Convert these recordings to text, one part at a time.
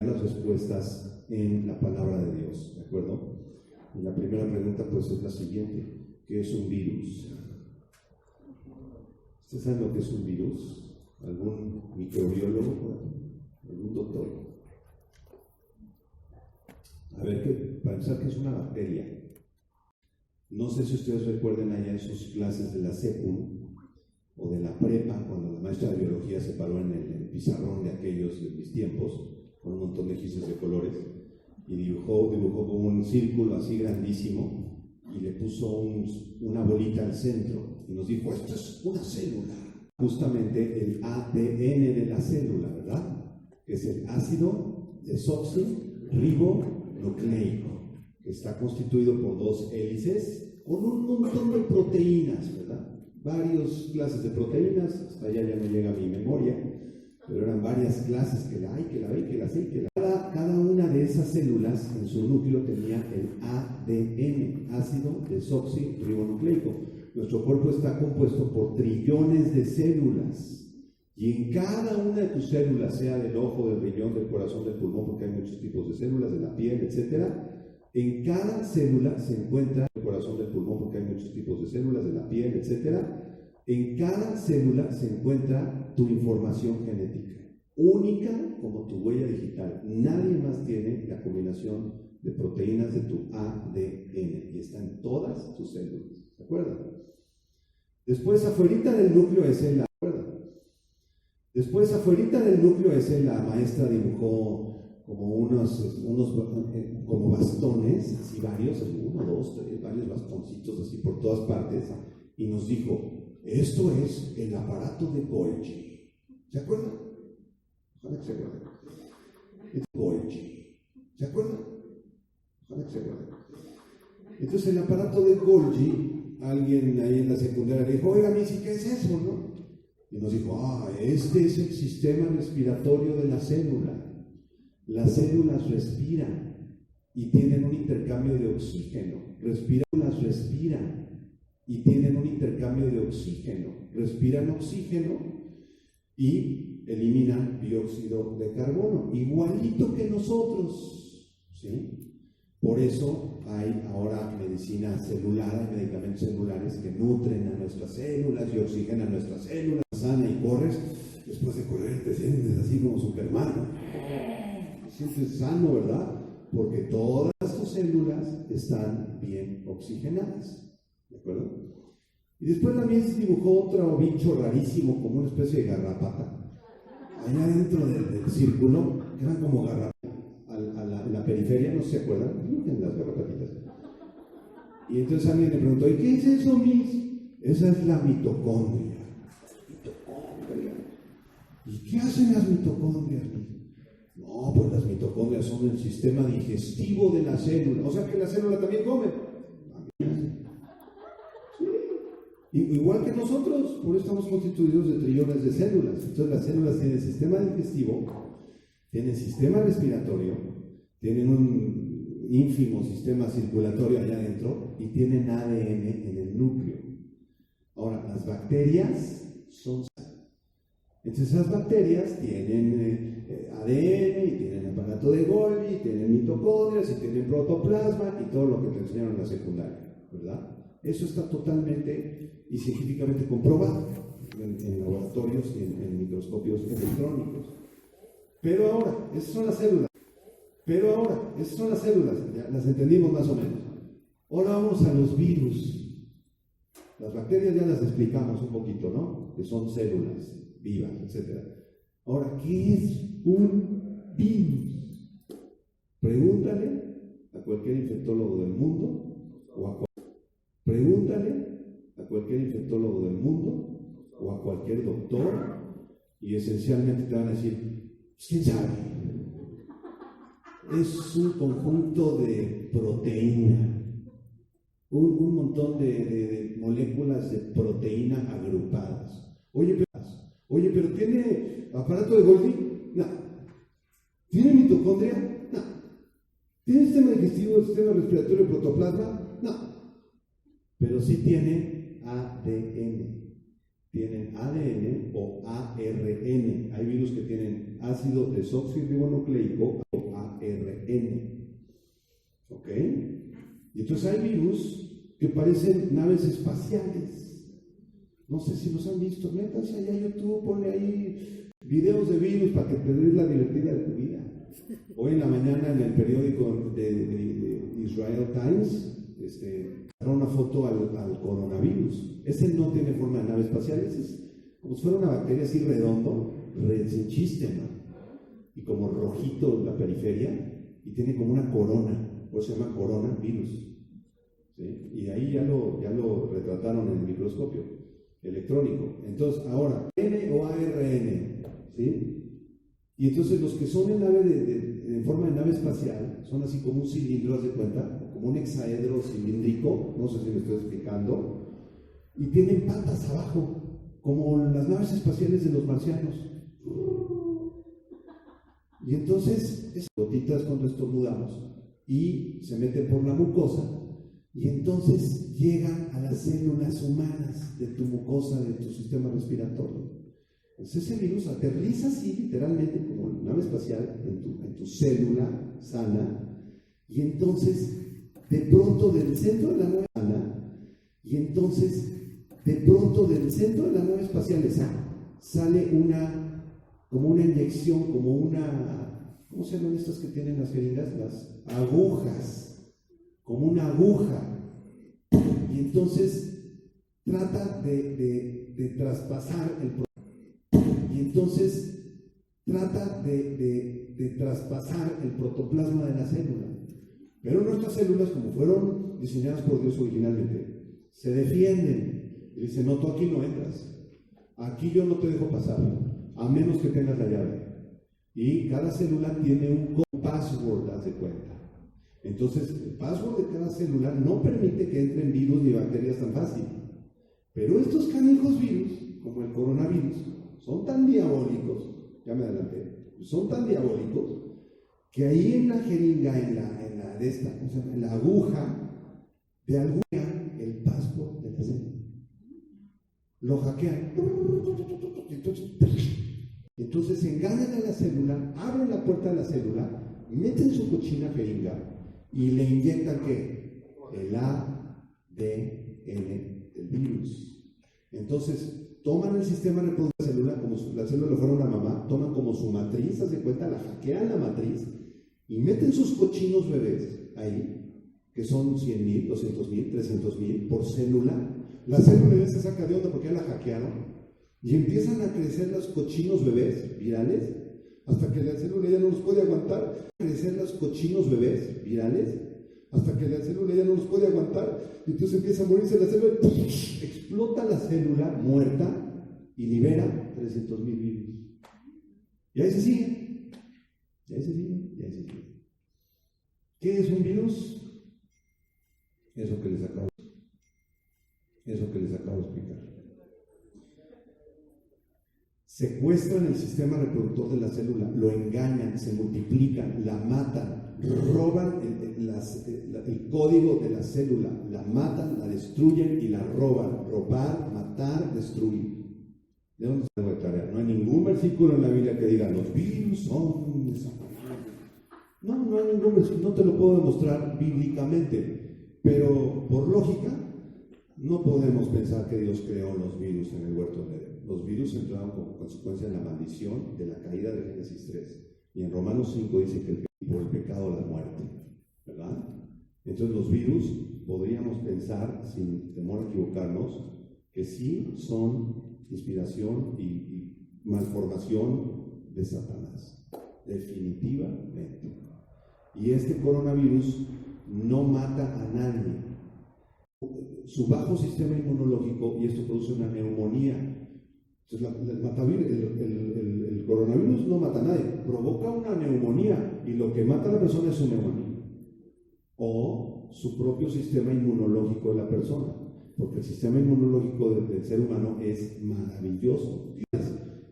las respuestas en la palabra de Dios, ¿de acuerdo? Y la primera pregunta pues es la siguiente: ¿qué es un virus? ¿Ustedes saben lo que es un virus? ¿Algún microbiólogo? ¿Algún doctor? A ver, para empezar, ¿qué es una bacteria? No sé si ustedes recuerden allá en sus clases de la secu o de la prepa, cuando la maestra de biología se paró en el pizarrón de aquellos de mis tiempos, con un montón de gises de colores, y dibujó como un círculo así grandísimo, y le puso una bolita al centro, y nos dijo: esto es una célula. Justamente el ADN de la célula, ¿verdad? Que es el ácido desoxirribonucleico, que está constituido por dos hélices con un montón de proteínas, ¿verdad? Varias clases de proteínas, hasta allá ya no llega a mi memoria, pero eran varias clases, que la A, que la B, que la C, que la A. Cada una de esas células en su núcleo tenía el ADN, ácido desoxirribonucleico. Nuestro cuerpo está compuesto por trillones de células, y en cada una de tus células, sea del ojo, del riñón, del corazón, del pulmón, porque hay muchos tipos de células, de la piel, etc., en cada célula se encuentra el corazón del pulmón, porque hay muchos tipos de células, de la piel, etc. En cada célula se encuentra tu información genética, única como tu huella digital. Nadie más tiene la combinación de proteínas de tu ADN, y está en todas tus células, ¿de acuerdo? Después, afuerita del núcleo ese, la maestra dibujó como unos como bastones, así varios, 1, 2, 3, varios bastoncitos así por todas partes, y nos dijo: esto es el aparato de Golgi. ¿Se acuerdan? Ojalá que se acuerden. Golgi. ¿Se acuerdan? Ojalá que se acuerden. Entonces el aparato de Golgi, alguien ahí en la secundaria dijo: oiga, Missy, ¿qué es eso, no? Y nos dijo: este es el sistema respiratorio de la célula. Las células respiran y tienen un intercambio de oxígeno. Respiran y tienen un intercambio de oxígeno. Respiran oxígeno y eliminan dióxido de carbono, igualito que nosotros, ¿sí? Por eso hay ahora medicina celular, hay medicamentos celulares que nutren a nuestras células y oxigenan nuestras células. Sana y corres, después de correr te sientes así como Superman, ¿no? Te sientes sano, ¿verdad? Porque todas tus células están bien oxigenadas, ¿de acuerdo? Y después también se dibujó otro bicho rarísimo, como una especie de garrapata, allá dentro del círculo, que eran como garrapatas. En la periferia, ¿no se acuerdan? En las garrapatitas. Y entonces alguien le preguntó: ¿y qué es eso, Miss? Esa es la mitocondria. ¿Y qué hacen las mitocondrias? No, pues las mitocondrias son el sistema digestivo de la célula. O sea que la célula también come. Sí. Igual que nosotros, por eso estamos constituidos de trillones de células. Entonces las células tienen sistema digestivo, tienen sistema respiratorio, tienen un ínfimo sistema circulatorio allá adentro y tienen ADN en el núcleo. Ahora, las bacterias son... Entonces esas bacterias tienen ADN, y tienen aparato de Golgi, y tienen mitocondrias, y tienen protoplasma, y todo lo que te enseñaron en la secundaria, ¿verdad? Eso está totalmente y científicamente comprobado en laboratorios y en microscopios electrónicos. Pero ahora, esas son las células, ya las entendimos más o menos. Ahora vamos a los virus. Las bacterias ya las explicamos un poquito, ¿no? Que son células vivas, etc. Ahora, ¿qué es un virus? Pregúntale a cualquier infectólogo del mundo, o a cualquier doctor, y esencialmente te van a decir: ¿quién sabe? Es un conjunto de proteína, un montón de moléculas de proteína agrupadas. Oye, pero ¿tiene aparato de Golgi? No. ¿Tiene mitocondria? No. ¿Tiene sistema digestivo, sistema respiratorio, protoplasma? No. Pero sí tiene ADN. Tienen ADN o ARN. Hay virus que tienen ácido desoxirribonucleico ¿Ok? Y entonces hay virus que parecen naves espaciales. No sé si los han visto. Métanse allá a YouTube, ponle ahí videos de virus para que te des la divertida de tu vida. Hoy en la mañana en el periódico de Israel Times, una foto al coronavirus. Ese no tiene forma de nave espacial, ese es como si fuera una bacteria así redondo, sin chiste, ¿no? Y como rojito la periferia, y tiene como una corona, por eso se llama coronavirus. ¿Sí? Y ahí ya lo retrataron en el microscopio electrónico. Entonces, ahora, N o ARN, ¿sí? Y entonces los que son en forma de nave espacial son así como un cilindro, haz de cuenta, como un hexaedro cilíndrico, no sé si me estoy explicando, y tienen patas abajo, como las naves espaciales de los marcianos. Y entonces, esas gotitas cuando estornudamos y se meten por la mucosa, y entonces llegan a las células humanas de tu mucosa, de tu sistema respiratorio. Entonces ese virus aterriza así, literalmente, como nave espacial, en tu célula sana, y entonces, de pronto del centro de la nave sana, y entonces, de pronto del centro de la nave espacial sale como una inyección, como una, ¿cómo se llaman estas que tienen las jeringas? Las agujas, como una aguja, y entonces trata de traspasar el traspasar el protoplasma de la célula. Pero nuestras células, como fueron diseñadas por Dios originalmente, se defienden. Y dicen, no, tú aquí no entras. Aquí yo no te dejo pasar, a menos que tengas la llave. Y cada célula tiene un password, haz de cuenta. Entonces, el password de cada célula no permite que entren virus ni bacterias tan fácil. Pero estos canijos virus, como el coronavirus, son tan diabólicos, ya me adelanté, son tan diabólicos que ahí en la jeringa, en la aguja, de alguna, el password de la célula. Lo hackean. Entonces engañan a la célula, abren la puerta de la célula, meten su cochina jeringa y le inyectan ¿qué? El ADN del virus. Entonces toman el sistema reproductivo de la célula, como si la célula fuera una mamá, toman como su matriz, haz de cuenta, la hackean la matriz y meten sus cochinos bebés ahí, que son 100,000, 200,000, 300,000 por célula. La célula ya se saca de onda porque ya la hackearon y empiezan a crecer los cochinos bebés virales hasta que la célula ya no los puede aguantar. Crecer los cochinos bebés virales hasta que la célula ya no los puede aguantar, y entonces empieza a morirse la célula, explota la célula muerta y libera 300,000 virus. Y ahí se sigue. ¿Qué es un virus? Eso que les acabo de explicar. Secuestran el sistema reproductor de la célula, lo engañan, se multiplican, la matan, roban el código de la célula, la matan, la destruyen y la roban. Robar, matar, destruir. ¿De dónde se de tarea? No hay ningún versículo en la Biblia que diga los virus son desaparecidos. No hay ningún versículo, no te lo puedo demostrar bíblicamente, pero por lógica no podemos pensar que Dios creó los virus en el huerto de Edén. Los virus entraron como consecuencia de la maldición de la caída de Génesis 3. Y en Romanos 5 dice que por el pecado la muerte, ¿verdad? Entonces los virus podríamos pensar, sin temor a equivocarnos, que sí son inspiración y malformación de Satanás, definitivamente. Y este coronavirus no mata a nadie. Su bajo sistema inmunológico, y esto produce una neumonía. Entonces el coronavirus no mata a nadie, provoca una neumonía, y lo que mata a la persona es su neumonía o su propio sistema inmunológico de la persona, porque el sistema inmunológico del ser humano es maravilloso.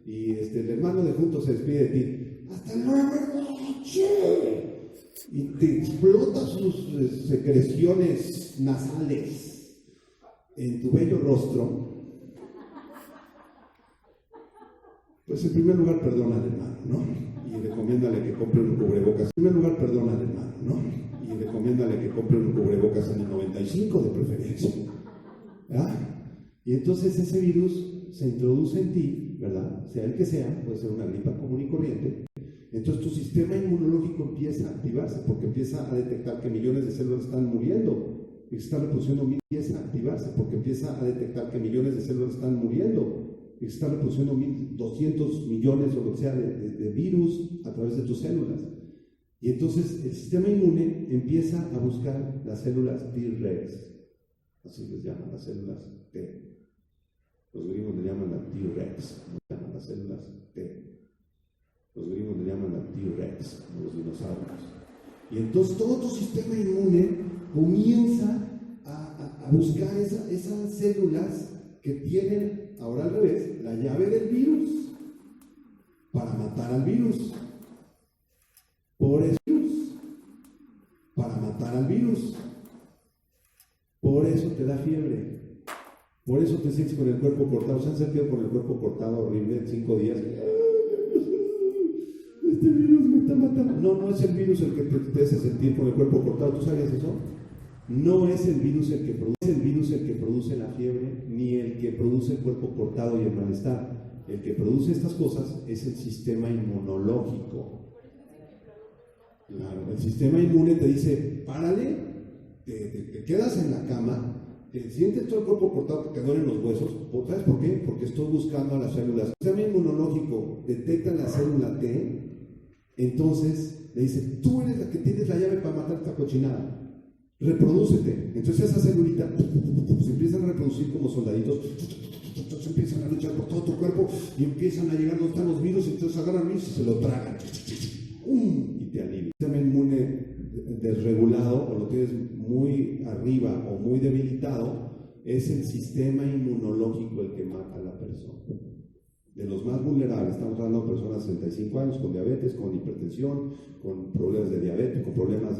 Y el hermano de juntos se despide de ti, hasta luego, y te explota sus secreciones nasales en tu bello rostro. Pues en primer lugar perdona al hermano, ¿no? Y y recomiéndale que compre un cubrebocas. En primer lugar, perdona al hermano, ¿no? Y recomiéndale que compre un cubrebocas en el 95 de preferencia. ¿Verdad? Y entonces ese virus se introduce en ti, ¿verdad? Sea el que sea, puede ser una gripa común y corriente. Entonces tu sistema inmunológico empieza a activarse porque empieza a detectar que millones de células están muriendo y se están reproduciendo, empieza a activarse porque empieza a detectar que millones de células están muriendo y se están reproduciendo 200 millones o lo que sea de virus a través de tus células. Y entonces el sistema inmune empieza a buscar las células T-Rex, así les llaman, las células T. Los gringos le llaman la T-Rex, no llaman las células T. Los gringos le llaman la T-Rex, los dinosaurios. Y entonces todo tu sistema inmune comienza a buscar esas células que tienen, ahora al revés, la llave del virus, para matar al virus. Por eso, para matar al virus. Por eso te da fiebre. Por eso te sientes con el cuerpo cortado. ¿Se han sentido con el cuerpo cortado horrible en 5 días? Este virus me está matando. No es el virus el que te hace sentir con el cuerpo cortado. ¿Tú sabías eso? No es el virus el que produce la fiebre, ni el que produce el cuerpo cortado y el malestar. El que produce estas cosas es el sistema inmunológico. Claro, el sistema inmune te dice, párale, te quedas en la cama, te sientes todo el cuerpo cortado, te duelen los huesos. ¿Sabes por qué? Porque estoy buscando a las células. El sistema inmunológico detecta la célula T, entonces le dice, tú eres la que tienes la llave para matar esta cochinada. Reprodúcete. Entonces esas celulitas se empiezan a reproducir como soldaditos, se empiezan a luchar por todo tu cuerpo y empiezan a llegar donde están los virus, entonces agarran virus y se lo tragan. Y te alivia. El sistema inmune desregulado o lo tienes muy arriba o muy debilitado, es el sistema inmunológico el que mata a la persona. De los más vulnerables, estamos hablando de personas de 65 años con diabetes, con hipertensión, con problemas de diabetes, con problemas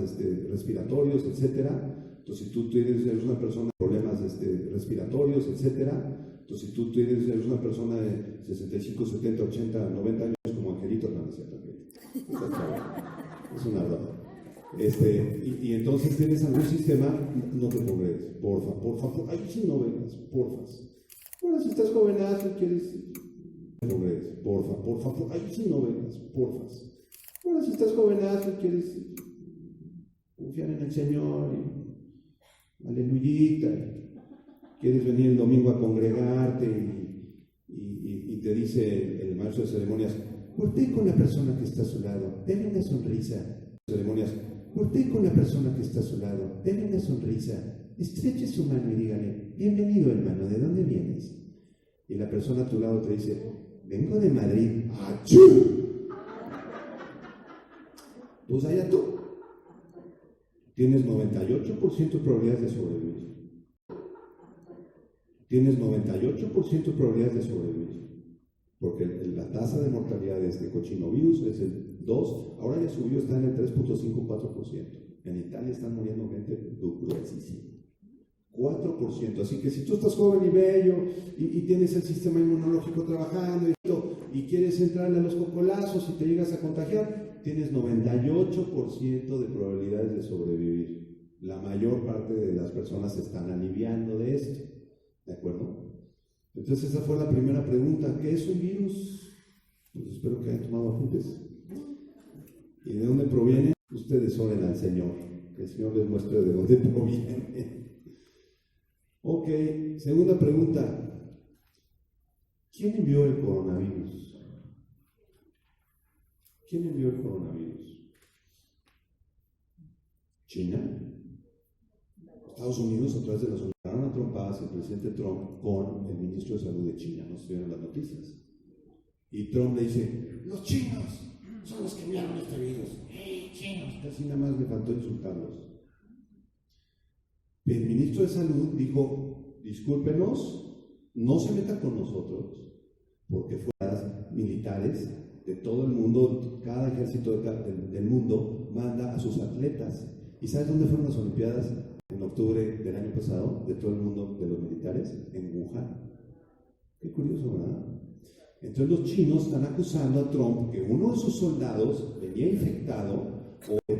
respiratorios, etc. Entonces, si tú eres una persona con problemas respiratorios, etc. Entonces, si tú eres una persona de 65, 70, 80, 90 años como Angelito Hernández también. Es una broma. Y entonces tienes algún sistema, no te progredes, porfa, ahí sí no vengas, porfa. Ahora si estás jovenazo y quieres, no te progredes, porfa, ahí sí no vengas, porfa. Ahora si estás jovenazo y quieres confiar en el Señor y aleluyita, y quieres venir el domingo a congregarte y te dice el maestro de ceremonias, voltee con la persona que está a su lado, denle una sonrisa. Ceremonias, voltee con la persona que está a su lado, denle una sonrisa, estreche su mano y dígale, bienvenido hermano, ¿de dónde vienes? Y la persona a tu lado te dice, vengo de Madrid. ¡Achú! Pues allá tú. Tienes 98% de probabilidades de sobrevivir. Tienes 98% de probabilidades de sobrevivir. Porque la tasa de mortalidad de este cochinovirus es el 2, ahora ya subió, está en el 3.54%. En Italia están muriendo gente gruesísima. 4%. Así que si tú estás joven y bello y tienes el sistema inmunológico trabajando y quieres entrarle a los cocolazos y te llegas a contagiar, tienes 98% de probabilidades de sobrevivir. La mayor parte de las personas se están aliviando de esto. ¿De acuerdo? Entonces esa fue la primera pregunta. ¿Qué es un virus? Pues espero que hayan tomado apuntes. ¿Y de dónde proviene? Ustedes oren al Señor, que el Señor les muestre de dónde proviene. Ok, segunda pregunta. ¿Quién envió el coronavirus? ¿Quién envió el coronavirus? ¿China? Estados Unidos, a través de las unidades a trompadas, el presidente Trump con el ministro de Salud de China, no se vieron las noticias. Y Trump le dice, los chinos son los que enviaron este virus. ¡Hey, chinos! Casi nada más le faltó insultarlos. El ministro de Salud dijo, discúlpenos, no se metan con nosotros, porque fuerzas militares de todo el mundo, cada ejército del mundo manda a sus atletas. ¿Y sabes dónde fueron las Olimpiadas en octubre del año pasado, de todo el mundo, de los militares? En Wuhan. Qué curioso, ¿verdad? Entonces los chinos están acusando a Trump que uno de sus soldados venía infectado, o que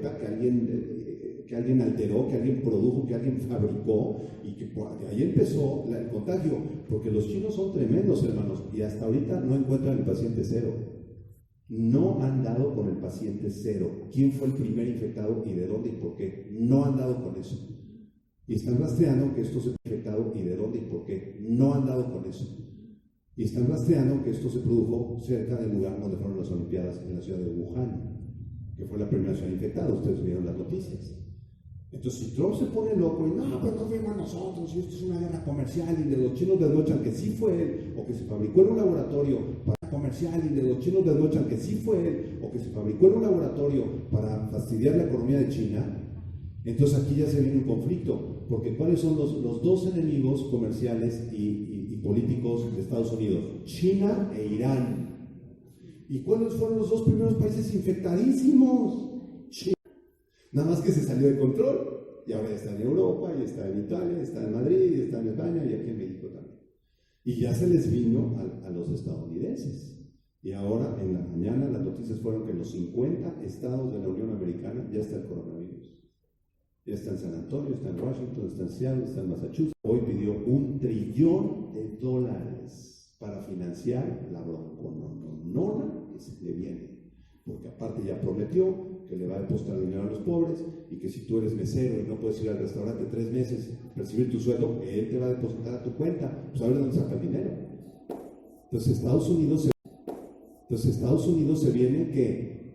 alguien alteró, que alguien produjo, que alguien fabricó, y que de ahí empezó el contagio, porque los chinos son tremendos, hermanos, y hasta ahorita no encuentran el paciente cero. No han dado con el paciente cero. ¿Quién fue el primer infectado y de dónde y por qué? No han dado con eso. Y están rastreando que esto se ha infectado y de dónde y por qué. No han dado con eso. Y están rastreando que esto se produjo cerca del lugar donde fueron las Olimpiadas, en la ciudad de Wuhan, que fue la primera ciudad infectada. Ustedes vieron las noticias. Entonces, si Trump se pone loco y no, pero no fuimos nosotros, y esto es una guerra comercial, y de los chinos demuestran que sí fue él, o que se fabricó en un laboratorio para comercial, y de los chinos demuestran que sí fue él, o que se fabricó en un laboratorio para fastidiar la economía de China, entonces aquí ya se viene un conflicto, porque ¿cuáles son los dos enemigos comerciales y políticos de Estados Unidos? China e Irán. ¿Y cuáles fueron los dos primeros países infectadísimos? China. Nada más que se salió de control, y ahora ya está en Europa, y está en Italia, y está en Madrid, y está en España, y aquí en México también. Y ya se les vino a los estadounidenses. Y ahora, en la mañana, las noticias fueron que en los 50 estados de la Unión Americana ya está el coronavirus. Ya está en San Antonio, está en Washington, está en Seattle, está en Massachusetts. Hoy pidió $1 trillón para financiar la broncononona que se le viene. Porque aparte ya prometió que le va a depositar dinero a los pobres, y que si tú eres mesero y no puedes ir al restaurante 3 meses, percibir tu sueldo, él te va a depositar a tu cuenta. Pues a ver dónde saca el dinero. Entonces Estados Unidos se viene que,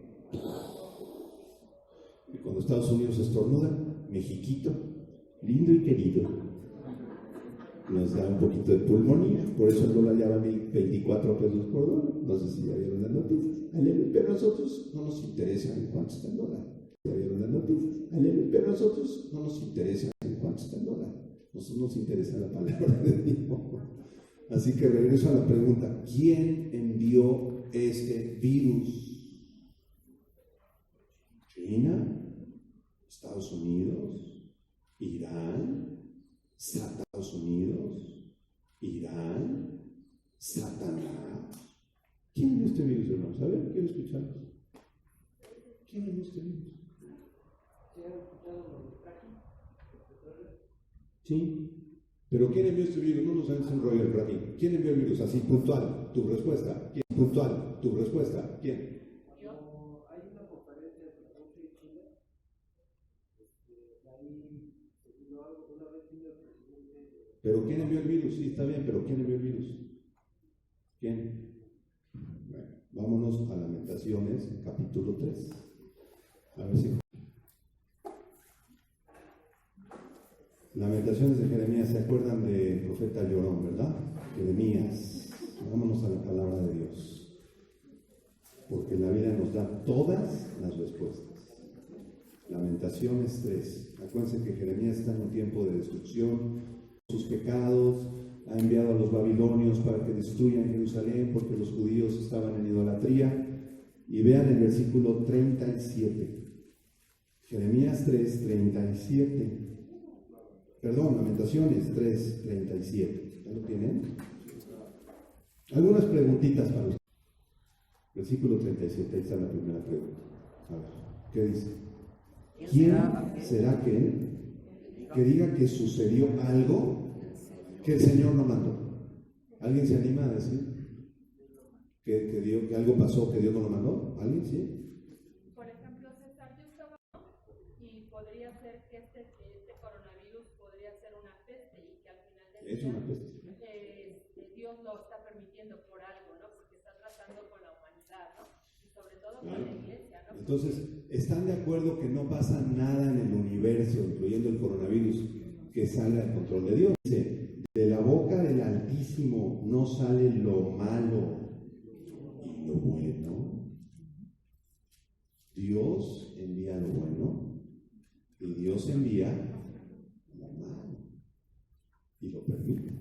y cuando Estados Unidos estornuda, Mexiquito, lindo y querido, nos da un poquito de pulmonía. Por eso el dólar ya va a 24 pesos por dólar. No sé si ya vieron las noticias. Pero a nosotros no nos interesa en cuánto está el dólar. Ya vieron las noticias. Pero a nosotros no nos interesa en cuánto está el dólar. Nosotros nos interesa la palabra de Dios. Así que regreso a la pregunta: ¿quién envió este virus? ¿China? ¿Estados Unidos? ¿Irán? ¿Estados Unidos? ¿Irán? ¿Satanás? ¿Quién envió este virus, hermanos? A ver, quiero escucharlos. ¿Quién envió este virus? Sí. ¿Pero quién envió este virus? No nos hagas un rollo el fracking. ¿Quién envió el virus? Así, puntual, tu respuesta. ¿Quién? Puntual, tu respuesta. ¿Quién? Hay una conferencia de Rusia y China. Ahí una vez vino el presidente. ¿Pero quién envió el virus? Sí, está bien, pero ¿quién envió el virus? ¿Quién? Bueno, vámonos a Lamentaciones, capítulo 3. A ver si... Lamentaciones de Jeremías, ¿se acuerdan del profeta llorón, verdad? Jeremías. Vámonos a la palabra de Dios, porque la vida nos da todas las respuestas. Lamentaciones 3. Acuérdense que Jeremías está en un tiempo de destrucción, sus pecados, ha enviado a los babilonios para que destruyan Jerusalén porque los judíos estaban en idolatría. Y vean el versículo 37. Jeremías 3, 37. Perdón, Lamentaciones 3, 37. ¿Ya lo tienen? Algunas preguntitas para ustedes. Versículo 37, ahí está la primera pregunta. A ver, ¿qué dice? ¿Quién será que diga que sucedió algo que el Señor no mandó? ¿Alguien se anima a decir que algo pasó que Dios no lo mandó? ¿Alguien? ¿Sí? Por ejemplo, César, yo estaba y podría ser que este coronavirus podría ser una peste, y que al final del Es una peste. Dios lo está permitiendo por algo, ¿no? Porque está tratando con la humanidad, ¿no? Y sobre todo Claro. con la iglesia, ¿no? Entonces, ¿están de acuerdo que no pasa nada en el universo, incluyendo el coronavirus, que salga del control de Dios? Dice, de la boca del Altísimo no sale lo malo y lo bueno. Dios envía lo bueno y Dios envía lo malo y lo permite.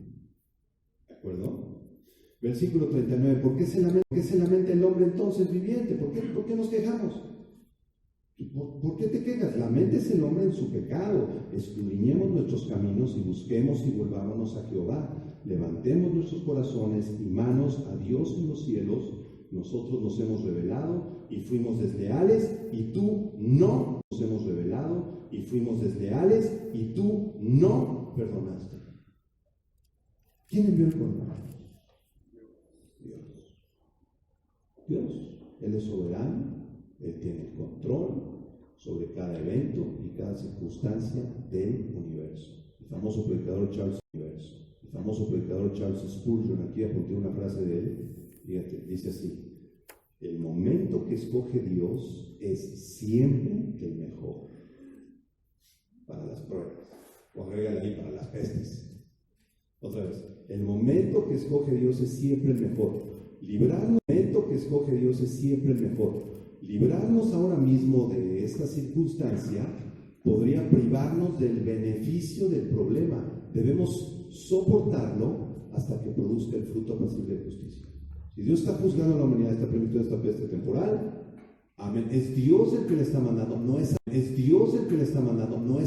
¿De acuerdo? Versículo 39. ¿Por qué se lamenta el hombre entonces viviente? ¿Por qué nos quejamos? ¿Por qué te quejas? Lamentes el hombre en su pecado. Escudriñemos nuestros caminos y busquemos y volvámonos a Jehová. Levantemos nuestros corazones y manos a Dios en los cielos. Nosotros nos hemos rebelado y fuimos desleales, y tú no. Nos hemos rebelado y fuimos desleales, y tú no perdonaste. ¿Quién envió el coronavirus? Dios. Él es soberano. Él tiene el control sobre cada evento y cada circunstancia del universo. El famoso predicador Charles Spurgeon, aquí apunté una frase de él, fíjate, dice así: el momento que escoge Dios es siempre el mejor para las pruebas, o agrégale ahí para las pestes. Otra vez, el momento que escoge Dios es siempre el mejor. Librarnos, el momento que escoge Dios es siempre el mejor. Librarnos ahora mismo de esta circunstancia podría privarnos del beneficio del problema. Debemos soportarlo hasta que produzca el fruto apacible de justicia. Si Dios está juzgando a la humanidad, está permitiendo esta peste temporal, amén. Es Dios el que le está mandando, no es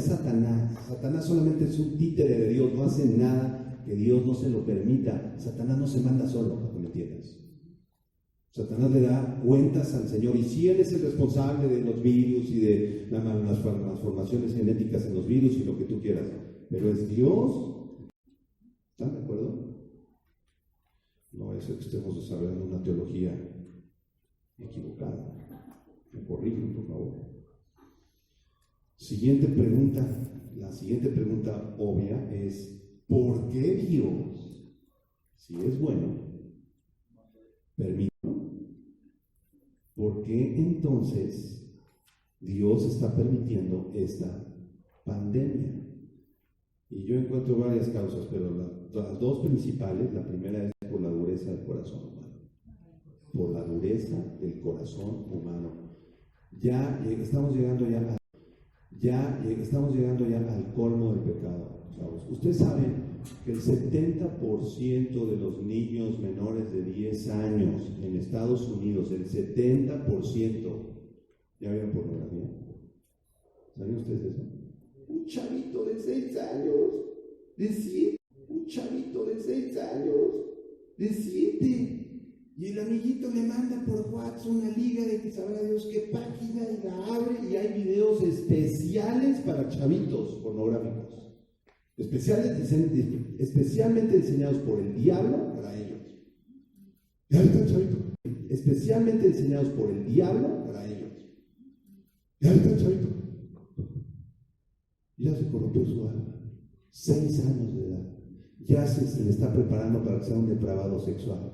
Satanás. Satanás solamente es un títere de Dios, no hace nada que Dios no se lo permita. Satanás no se manda solo, para que me entiendas. Satanás le da cuentas al Señor, y si Él es el responsable de los virus y de las transformaciones genéticas en los virus y lo que tú quieras, pero es Dios. ¿Están de acuerdo? No vaya a ser que estemos desarrollando una teología equivocada. Me corrigen, por favor. Siguiente pregunta. La siguiente pregunta obvia es: ¿por qué Dios, si es bueno, permite? ¿Por qué entonces Dios está permitiendo esta pandemia? Y yo encuentro varias causas, pero las dos principales: la primera es por la dureza del corazón humano. Por la dureza del corazón humano. Estamos llegando ya al colmo del pecado, chavos. Ustedes saben que el 70% de los niños menores de 10 años en Estados Unidos, el 70%, ¿ya vieron pornografía? ¿Sabían ustedes eso? Un chavito de 6 años, de 7, de 7. Y el amiguito le manda por WhatsApp una liga de que sabrá Dios qué página, y la abre, y hay videos especiales para chavitos pornográficos. Especialmente diseñados por el diablo para ellos. ¿Ya está el chavito? Especialmente diseñados por el diablo para ellos. ¿Ya está el chavito? Ya se corrompió su alma. 6 años de edad. Ya se le está preparando para que sea un depravado sexual,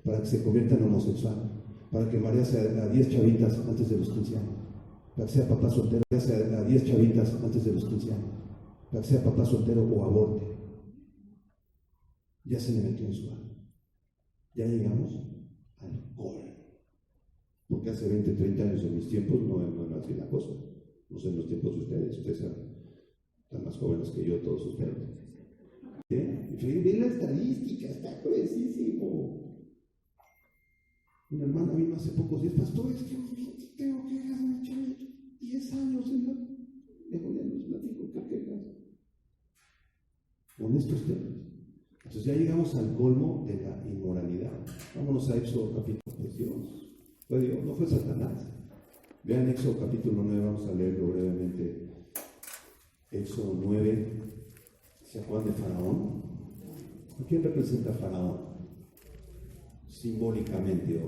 para que se convierta en homosexual, para que María sea a 10 chavitas antes de los 15 años, para que sea papá soltero, a 10 chavitas antes de los 15 años, para que sea papá soltero o aborte. Ya se le metió en su alma. Ya llegamos al colmo. Porque hace 20, 30 años en mis tiempos no era así la cosa. No sé en los tiempos de ustedes están más jóvenes que yo, todos ustedes. Ve la estadística, está gruesísimo. Una hermana vino hace pocos días: pastor, es que tengo quejas de mi chavito, 10 años, señor. Déjame les platico qué quejas. Con estos temas. Entonces ya llegamos al colmo de la inmoralidad. Vámonos a Éxodo capítulo 2. Fue Dios, no fue Satanás. Vean Éxodo capítulo 9, vamos a leerlo brevemente. Éxodo 9, ¿se acuerdan de Faraón? ¿A quién representa Faraón? Simbólicamente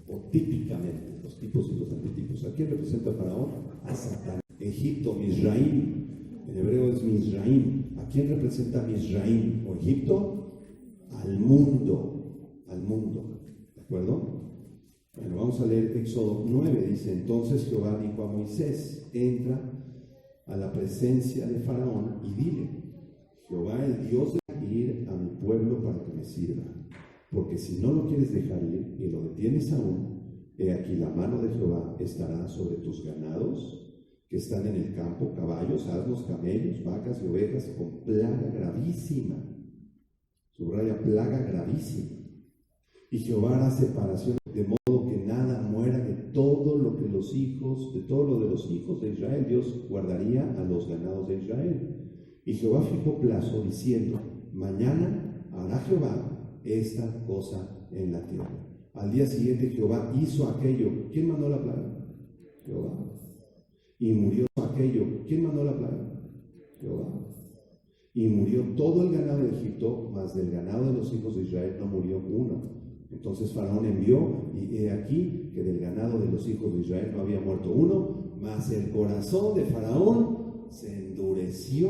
o típicamente, los tipos y los antitipos. ¿A quién representa Faraón? A Satanás. Egipto, Misraim, en hebreo es Misraim. ¿A quién representa Misraim o Egipto? Al mundo, ¿de acuerdo? Bueno, vamos a leer Éxodo 9, dice: entonces Jehová dijo a Moisés: entra a la presencia de Faraón y dile: Jehová el Dios de ir a mi pueblo para que me sirva, porque si no lo quieres dejar ir y lo detienes aún, he aquí la mano de Jehová estará sobre tus ganados que están en el campo, caballos, asnos, camellos, vacas y ovejas, con plaga gravísima. Subraya: plaga gravísima. Y Jehová hará separación de modo que nada muera de todo lo de los hijos de Israel, Dios guardaría a los ganados de Israel. Y Jehová fijó plazo diciendo: mañana hará Jehová esta cosa en la tierra. Al día siguiente Jehová hizo aquello. ¿Quién mandó la plaga? Jehová. Y murió aquello. ¿Quién mandó la plaga? Jehová. Y murió todo el ganado de Egipto, mas del ganado de los hijos de Israel no murió uno. Entonces Faraón envió, y he aquí que del ganado de los hijos de Israel no había muerto uno, mas el corazón de Faraón se endureció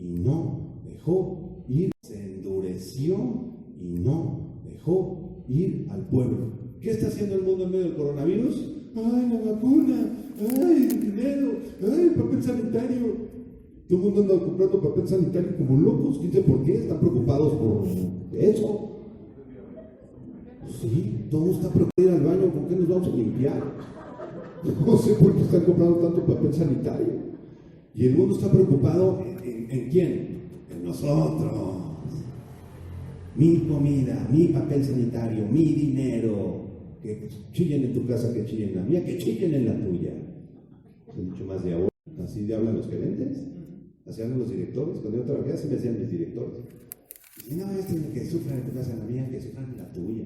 y no dejó ir. Se endureció y no dejó ir al pueblo. ¿Qué está haciendo el mundo en medio del coronavirus? ¡Ay, la vacuna! ¡Ay, el dinero! ¡Ay, el papel sanitario! Todo el mundo anda comprando papel sanitario como locos. ¿Quién sabe por qué? Están preocupados por eso. Sí, todo está preocupado ir al baño. ¿Con qué nos vamos a limpiar? No sé por qué están comprando tanto papel sanitario. Y el mundo está preocupado ¿en quién? En nosotros. Mi comida, mi papel sanitario, mi dinero. Que chillen en tu casa, que chillen en la mía, que chillen en la tuya. Es mucho más de ahora. Así hablan los gerentes, así hablan los directores. Cuando yo trabajé, así me decían mis directores. Y no, que sufran en tu casa, en la mía, que sufran en la tuya.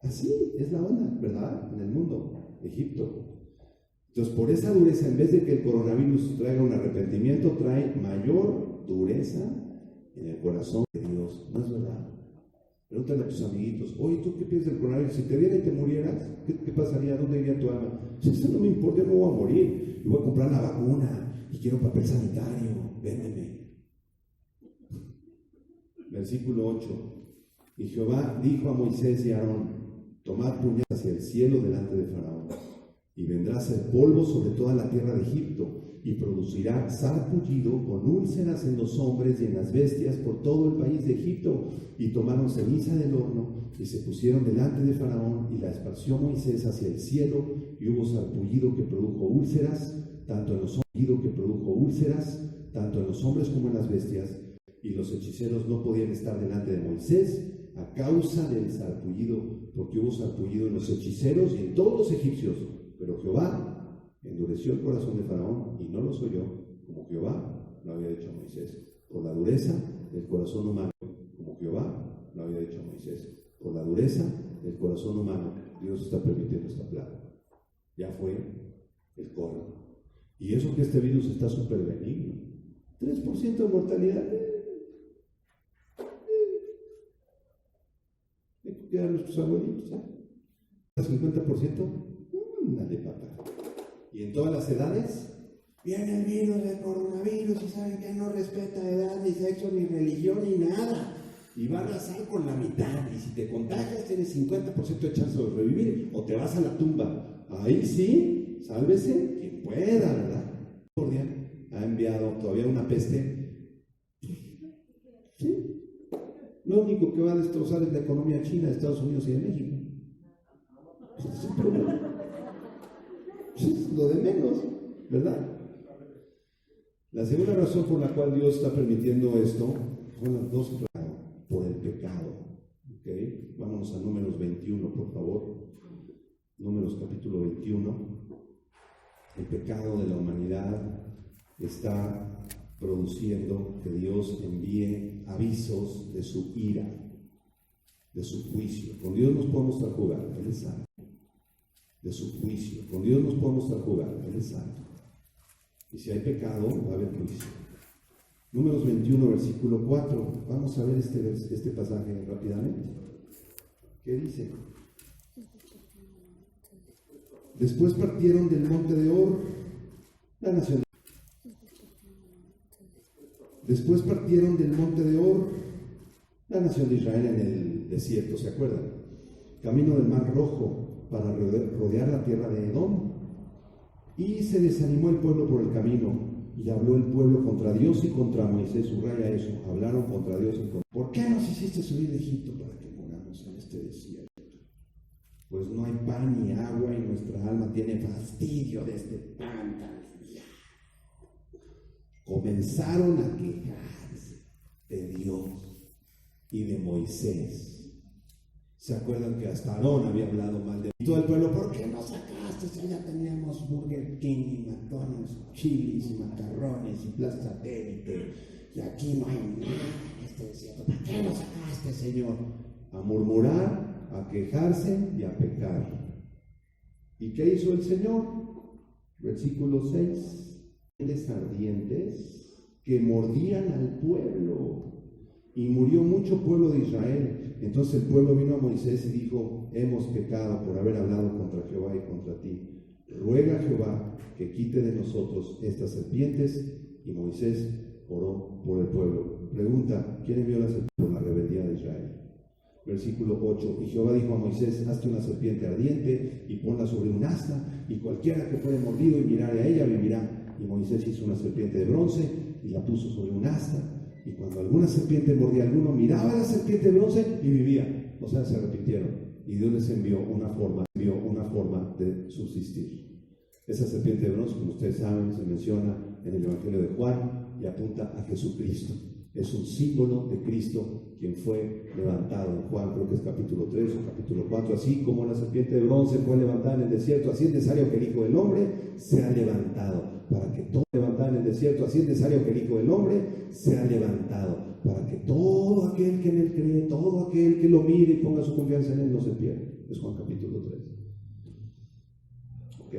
Así es la onda, ¿verdad? En el mundo, Egipto. Entonces, por esa dureza, en vez de que el coronavirus traiga un arrepentimiento, trae mayor dureza en el corazón de Dios. ¿No es verdad? Pregúntale a tus amiguitos: oye, ¿tú qué piensas del coronavirus? Si te viera y te murieras, ¿qué pasaría? ¿Dónde iría tu alma? Si eso no me importa, yo no voy a morir. Yo voy a comprar la vacuna y quiero papel sanitario, véndeme. Versículo 8. Y Jehová dijo a Moisés y a Aarón: tomad puñal hacia el cielo delante de Faraón, y vendrá a ser polvo sobre toda la tierra de Egipto, y producirá sarpullido con úlceras en los hombres y en las bestias por todo el país de Egipto. Y tomaron ceniza del horno y se pusieron delante de Faraón, y la esparció Moisés hacia el cielo, y hubo sarpullido que produjo úlceras, tanto en los hombres como en las bestias. Y los hechiceros no podían estar delante de Moisés a causa del sarpullido, porque hubo sarpullido en los hechiceros y en todos los egipcios. Pero Jehová endureció el corazón de Faraón y no los oyó, como Jehová lo había dicho a Moisés, por la dureza del corazón humano, como Jehová lo había dicho a Moisés. Por la dureza del corazón humano, Dios está permitiendo esta plaga. Ya fue el corno. Y eso que este virus está súper benigno. 3% de mortalidad. ¿Qué eran nuestros abuelitos? ¿El 50%? Dale, papá. ¿Y en todas las edades? Viene el virus del coronavirus y saben que no respeta edad, ni sexo, ni religión, ni nada. Y va a arrasar con la mitad. Y si te contagias, tienes 50% de chance de revivir o te vas a la tumba. Ahí sí, sálvese quien pueda, ¿verdad? Ha enviado todavía una peste. Sí. Lo único que va a destrozar es la economía china, de Estados Unidos y de México. Es un problema. Es lo de menos, ¿verdad? La segunda razón por la cual Dios está permitiendo esto son las dos razones. Por el pecado. ¿Okay? Vámonos a Números 21, por favor. Números capítulo 21. El pecado de la humanidad está produciendo que Dios envíe avisos de su ira, de su juicio. Con Dios nos podemos estar jugando, Él es santo. De su juicio. Con Dios nos podemos estar jugando, Él es santo. Y si hay pecado, va a haber juicio. Números 21, versículo 4. Vamos a ver este pasaje rápidamente. ¿Qué dice? Después partieron del monte de Or, la nación. Después partieron del monte de Or, la nación de Israel en el desierto, ¿se acuerdan? Camino del Mar Rojo para rodear la tierra de Edom. Y se desanimó el pueblo por el camino. Y habló el pueblo contra Dios y contra Moisés. Subraya eso. Hablaron contra Dios y contra... ¿Por qué nos hiciste subir de Egipto para que moramos en este desierto? Pues no hay pan ni agua y nuestra alma tiene fastidio de este pan tan frío. Comenzaron a quejarse de Dios y de Moisés. ¿Se acuerdan que hasta Aarón había hablado mal de todo el pueblo? ¿Por qué no sacaste? Si ya teníamos Burger King y McDonald's, chilis y macarrones y Plaza Satélite, y aquí no hay nada en este desierto. ¿Por qué no sacaste, Señor? A murmurar, a quejarse y a pecar. ¿Y qué hizo el Señor? Versículo 6. Ardientes que mordían al pueblo, y murió mucho pueblo de Israel. Entonces el pueblo vino a Moisés y dijo: hemos pecado por haber hablado contra Jehová y contra ti. Ruega a Jehová que quite de nosotros estas serpientes. Y Moisés oró por el pueblo. Pregunta: ¿quién envió la serpiente? Por la rebeldía de Israel. Versículo 8. Y Jehová dijo a Moisés: hazte una serpiente ardiente y ponla sobre un asta, y cualquiera que fuere mordido y mirare a ella vivirá. Y Moisés hizo una serpiente de bronce y la puso sobre un asta. Y cuando alguna serpiente mordía a alguno, miraba a la serpiente de bronce y vivía. O sea, se repitieron. Y Dios les envió una forma de subsistir. Esa serpiente de bronce, como ustedes saben, se menciona en el Evangelio de Juan y apunta a Jesucristo. Es un símbolo de Cristo, quien fue levantado. En Juan, creo que es capítulo 3 o capítulo 4. Así como la serpiente de bronce fue levantada en el desierto, así es necesario que el Hijo del Hombre sea levantado. Para que todo levantado en el desierto, así es necesario que el Hijo del Hombre sea levantado. Para que todo aquel que en él cree, todo aquel que lo mire y ponga su confianza en él, no se pierda. Es Juan capítulo 3. ¿Ok?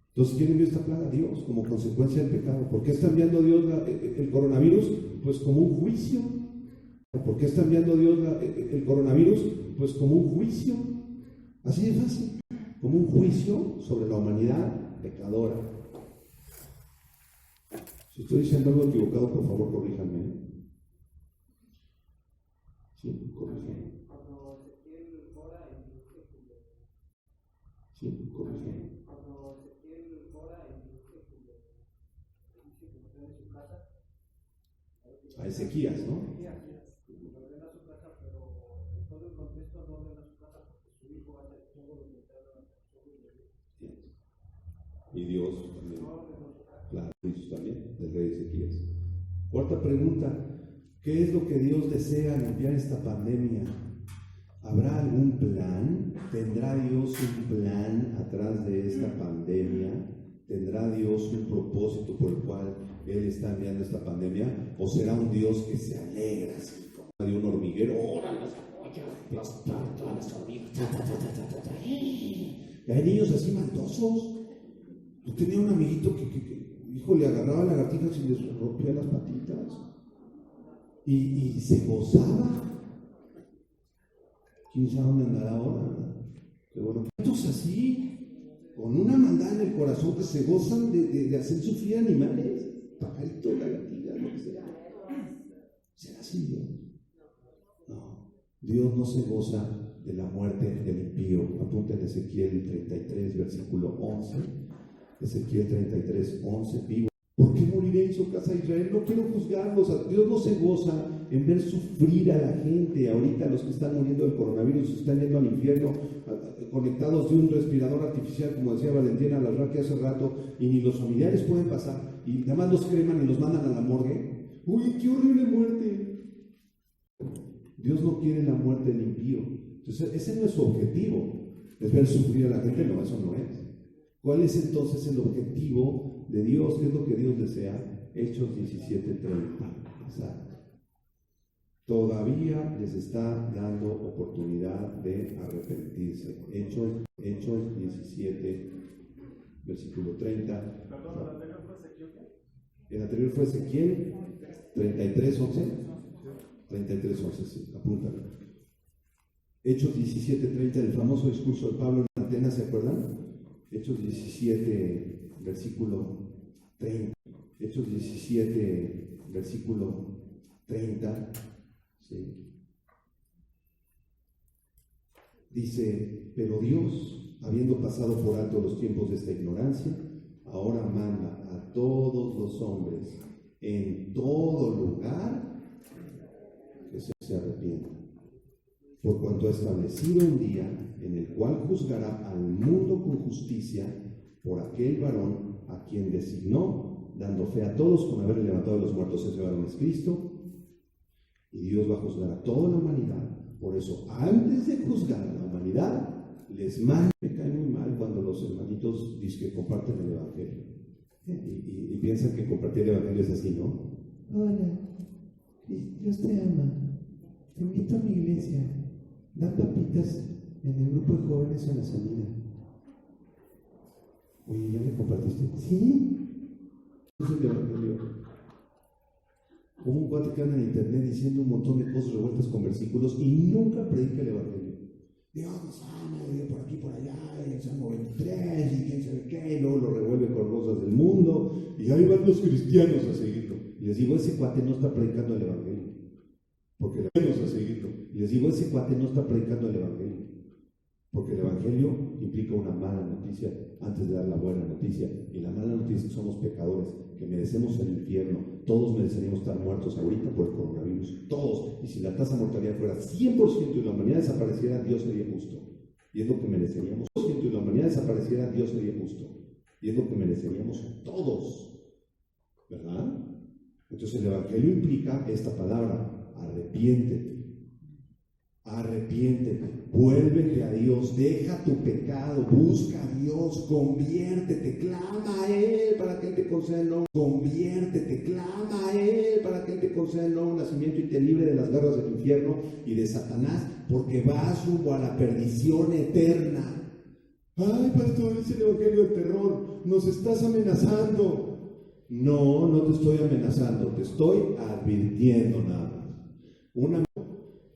Entonces, ¿quién envió esta plaga? Dios, como consecuencia del pecado. ¿Por qué está enviando Dios el coronavirus? Pues como un juicio. ¿Por qué está enviando Dios el coronavirus? Pues como un juicio. Así de fácil. Como un juicio sobre la humanidad pecadora. Si estoy diciendo algo equivocado, por favor, corríjanme. Sí, corríjanme. Sí, corríjanme. A Ezequías, ¿no? Ordena su casa, pero en todo el contexto no ordena su casa porque su hijo hace todo lo que entraron a su hijo. Y Dios también. Claro, Dios también, del rey Ezequías. Cuarta pregunta: ¿qué es lo que Dios desea al enviar esta pandemia? ¿Habrá algún plan? ¿Tendrá Dios un plan atrás de esta pandemia? ¿Tendrá Dios un propósito por el cual Él está enviando esta pandemia? ¿O será un Dios que se alegra así como de un hormiguero? ¡Órale, aplastar todas las hormigas! Y hay niños así maldosos. Yo tenía un amiguito que hijo, le agarraba lagartijas y les rompía las patitas. Y se gozaba. ¿Quién sabe dónde andará ahora? Qué bueno. Entonces así, con una maldad en el corazón, que se gozan de hacer sufrir animales, pajaritos, lagartijas, lo que sea. ¿Será así Dios? No. Dios no se goza de la muerte del impío. Apunten Ezequiel 33, versículo 11. Ezequiel 33, 11. Vivo. ¿Por qué moriréis, oh casa de Israel? No quiero juzgarlos. Dios no se goza en ver sufrir a la gente. Ahorita los que están muriendo del coronavirus están yendo al infierno, conectados de un respirador artificial, como decía Valentina Larraqui hace rato, y ni los familiares pueden pasar, y nada más los creman y los mandan a la morgue. ¡Uy, qué horrible muerte! Dios no quiere la muerte del impío. Entonces, ese no es su objetivo, es ver sufrir a la gente. No, eso no es. ¿Cuál es entonces el objetivo de Dios? ¿Qué es lo que Dios desea? Hechos 17:30. Exacto. Todavía les está dando oportunidad de arrepentirse. Hechos 17, versículo 30. Perdón, ¿el anterior fue Ezequiel? El anterior fue Ezequiel 33:11. 33:11, sí, apúntalo. Hechos 17:30, el famoso discurso de Pablo en Atenas, ¿se acuerdan? Hechos 17, versículo 30. Hechos 17, versículo 30. ¿Sí? Dice: pero Dios, habiendo pasado por alto los tiempos de esta ignorancia, ahora manda a todos los hombres en todo lugar que se arrepientan, por cuanto ha establecido un día en el cual juzgará al mundo con justicia por aquel varón a quien designó, dando fe a todos con haberle levantado de los muertos. Ese varón es Cristo. Y Dios va a juzgar a toda la humanidad Por eso, antes de juzgar a la humanidad, les manda, me cae muy mal cuando los hermanitos dicen que comparten el Evangelio. Y piensan que compartir el Evangelio es así, ¿no? Hola, Dios te ama. Te invito a mi iglesia. Dan papitas en el grupo de jóvenes a la salida. Oye, ¿ya le compartiste? ¿Sí? Es el Evangelio. Como un cuate que anda en internet diciendo un montón de cosas revueltas con versículos y nunca predica el Evangelio. Dios nos ama, por aquí, por allá, el Salmo 23, y quién sabe qué, y luego lo revuelve con cosas del mundo, y ahí van los cristianos a seguirlo. Y les digo, ese cuate no está predicando el Evangelio. Porque le vamos a seguirlo. Y les digo, ese cuate no está predicando el Evangelio. Porque el Evangelio implica una mala noticia antes de dar la buena noticia. Y la mala noticia es que somos pecadores, que merecemos el infierno. Todos mereceríamos estar muertos ahorita por el coronavirus. Todos. Y si la tasa de mortalidad fuera 100% y la humanidad desapareciera, Dios sería justo. Y es lo que mereceríamos. 100% y la humanidad desapareciera, Dios sería justo. Y es lo que mereceríamos todos. ¿Verdad? Entonces el Evangelio implica esta palabra. Arrepiéntete, arrepiéntete, vuélvete a Dios, deja tu pecado, busca a Dios, conviértete, clama a Él para que Él te conceda el nuevo, conviértete, clama a Él para que Él te conceda el nuevo nacimiento y te libre de las garras del infierno y de Satanás, porque vas rumbo a la perdición eterna. Ay, pastor, es el evangelio del terror, nos estás amenazando. No, no te estoy amenazando, te estoy advirtiendo nada más.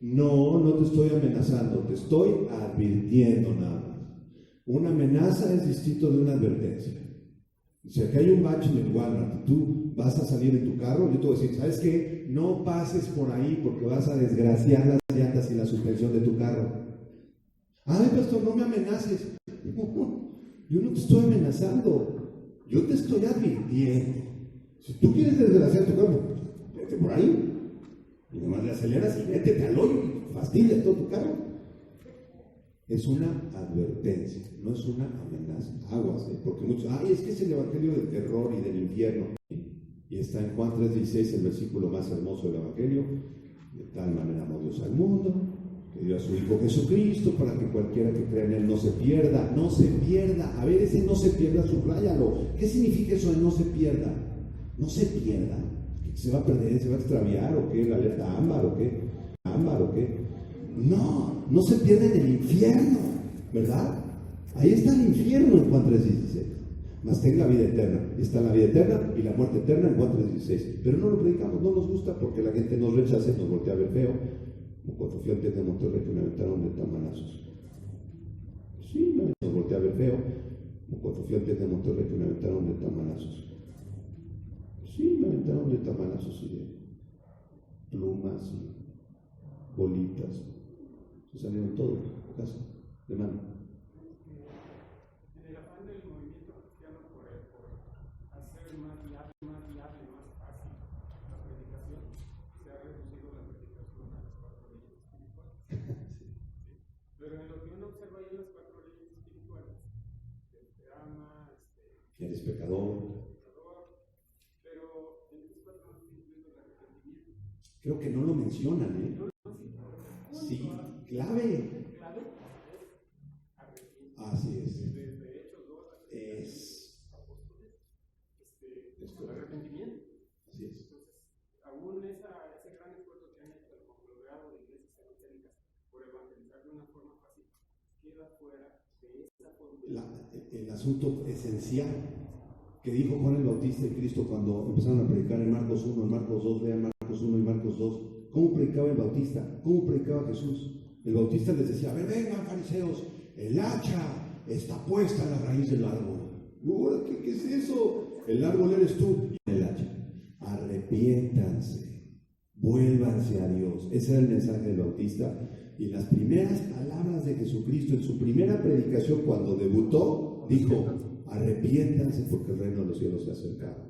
No te estoy amenazando, te estoy advirtiendo nada más. Una amenaza es distinto de una advertencia. Si aquí hay un bache en el Walmart y tú vas a salir en tu carro, yo te voy a decir, ¿sabes qué? No pases por ahí porque vas a desgraciar las llantas y la suspensión de tu carro. Ay, pastor, no me amenaces. Yo no te estoy amenazando, yo te estoy advirtiendo. Si tú quieres desgraciar tu carro, vete por ahí. Y nomás le aceleras y métete al hoyo y fastidias todo tu carro. Es una advertencia, no es una amenaza. Aguas, porque muchos, es que es el evangelio del terror y del infierno. Y está en Juan 3:16, el versículo más hermoso del evangelio. De tal manera amó Dios al mundo, que dio a su Hijo Jesucristo, para que cualquiera que crea en Él no se pierda. No se pierda. A ver, ese no se pierda, subráyalo. ¿Qué significa eso de no se pierda? No se pierda. ¿Se va a perder? ¿Se va a extraviar? ¿O qué? ¿La alerta ámbar? ¿O qué? ¿Ámbar o qué? No se pierde en el infierno, ¿verdad? Ahí está el infierno en Juan 3:16. Mas tenga vida eterna. Está la vida eterna y la muerte eterna en Juan 3:16. Pero no lo predicamos, no nos gusta porque la gente nos rechaza y nos voltea a ver feo. Como cuando fui al TEC de Monterrey que me aventaron de tamalazos. Sí, nos voltea a ver feo. Como cuando fui al TEC de Monterrey que me aventaron de tamalazos. Sí, me aventaron de tamalazos y de plumas y bolitas. Se salieron todos de casa, de mano. En el afán del movimiento cristiano por hacer más viable, más fácil la predicación, se ha reducido la predicación a las 4 leyes espirituales. Sí. Pero en lo que uno observa ahí en las 4 leyes espirituales, que te ama, eres pecador. Creo que no lo mencionan, ¿eh? Sí, clave. Así es. Arrepentimiento. Así es. Entonces, aún ese gran esfuerzo que han hecho el conglomerado de iglesias evangélicas por evangelizar de una forma fácil, queda fuera de esa forma. El asunto esencial que dijo Juan el Bautista y Cristo cuando empezaron a predicar en Marcos 1, en Marcos 2, vean Marcos 1 y Marcos 2, ¿cómo predicaba el Bautista? ¿Cómo predicaba Jesús? El Bautista les decía, a ver, vengan fariseos, el hacha está puesta en la raíz del árbol. ¿Qué es eso? El árbol eres tú y el hacha. Arrepiéntanse, vuélvanse a Dios. Ese era el mensaje del Bautista. Y las primeras palabras de Jesucristo en su primera predicación cuando debutó, dijo, arrepiéntanse porque el reino de los cielos se ha acercado.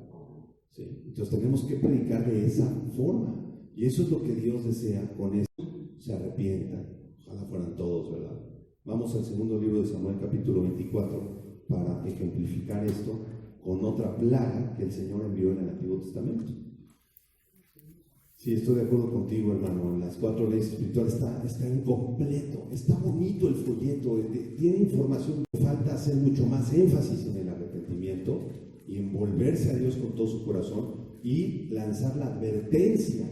¿Sí? Entonces tenemos que predicar de esa forma. Y eso es lo que Dios desea. Con eso se arrepientan. Ojalá fueran todos, ¿verdad? Vamos al segundo libro de Samuel, capítulo 24, para ejemplificar esto con otra plaga que el Señor envió en el Antiguo Testamento. Sí, estoy de acuerdo contigo, hermano. Las 4 leyes espirituales está incompleto, está bonito el folleto, tiene información. Falta hacer mucho más énfasis en el arrepentimiento y en volverse a Dios con todo su corazón y lanzar la advertencia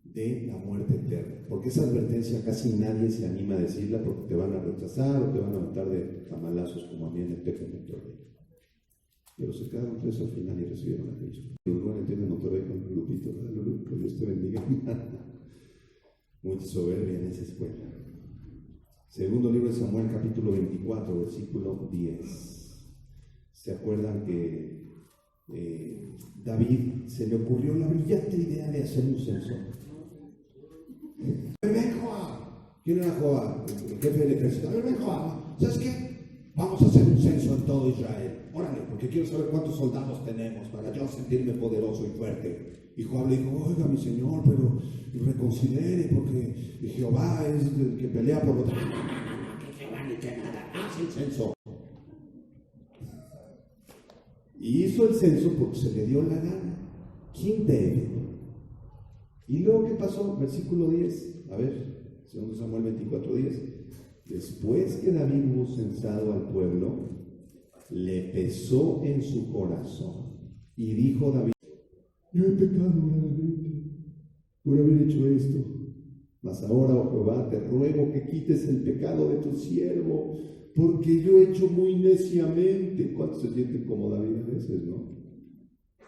de la muerte eterna. Porque esa advertencia casi nadie se anima a decirla porque te van a rechazar o te van a matar de tamalazos como a mí en el Tec de Monterrey. Pero se quedaron presos al final y recibieron a Cristo. Lulú entiende Monterrey con un grupito, ¿verdad, Lulú? Que Dios te bendiga. Mucha soberbia en esa escuela. Segundo libro de Samuel, capítulo 24, versículo 10. ¿Se acuerdan que David se le ocurrió la brillante idea de hacer un censo? ¡Ven, Joab! ¿Quién era Joab? El jefe del ejército. ¡Ven, Joab! ¿Sabes qué? Vamos a hacer un censo en todo Israel. Órale, porque quiero saber cuántos soldados tenemos para yo sentirme poderoso y fuerte. Y Joab le dijo, oiga, mi señor, pero reconsidere, porque Jehová es el que pelea por los... Que Jehová ni que nada, haz el censo. Y hizo el censo porque se le dio la gana. ¿Quién debe? Y luego, ¿qué pasó? Versículo 10. A ver, 2 Samuel 24, 10. Después que David hubo censado al pueblo, le pesó en su corazón y dijo David: yo he pecado gravemente por haber hecho esto, mas ahora, oh Jehová, te ruego que quites el pecado de tu siervo, porque yo he hecho muy neciamente. ¿Cuántos se sienten como David a veces, no?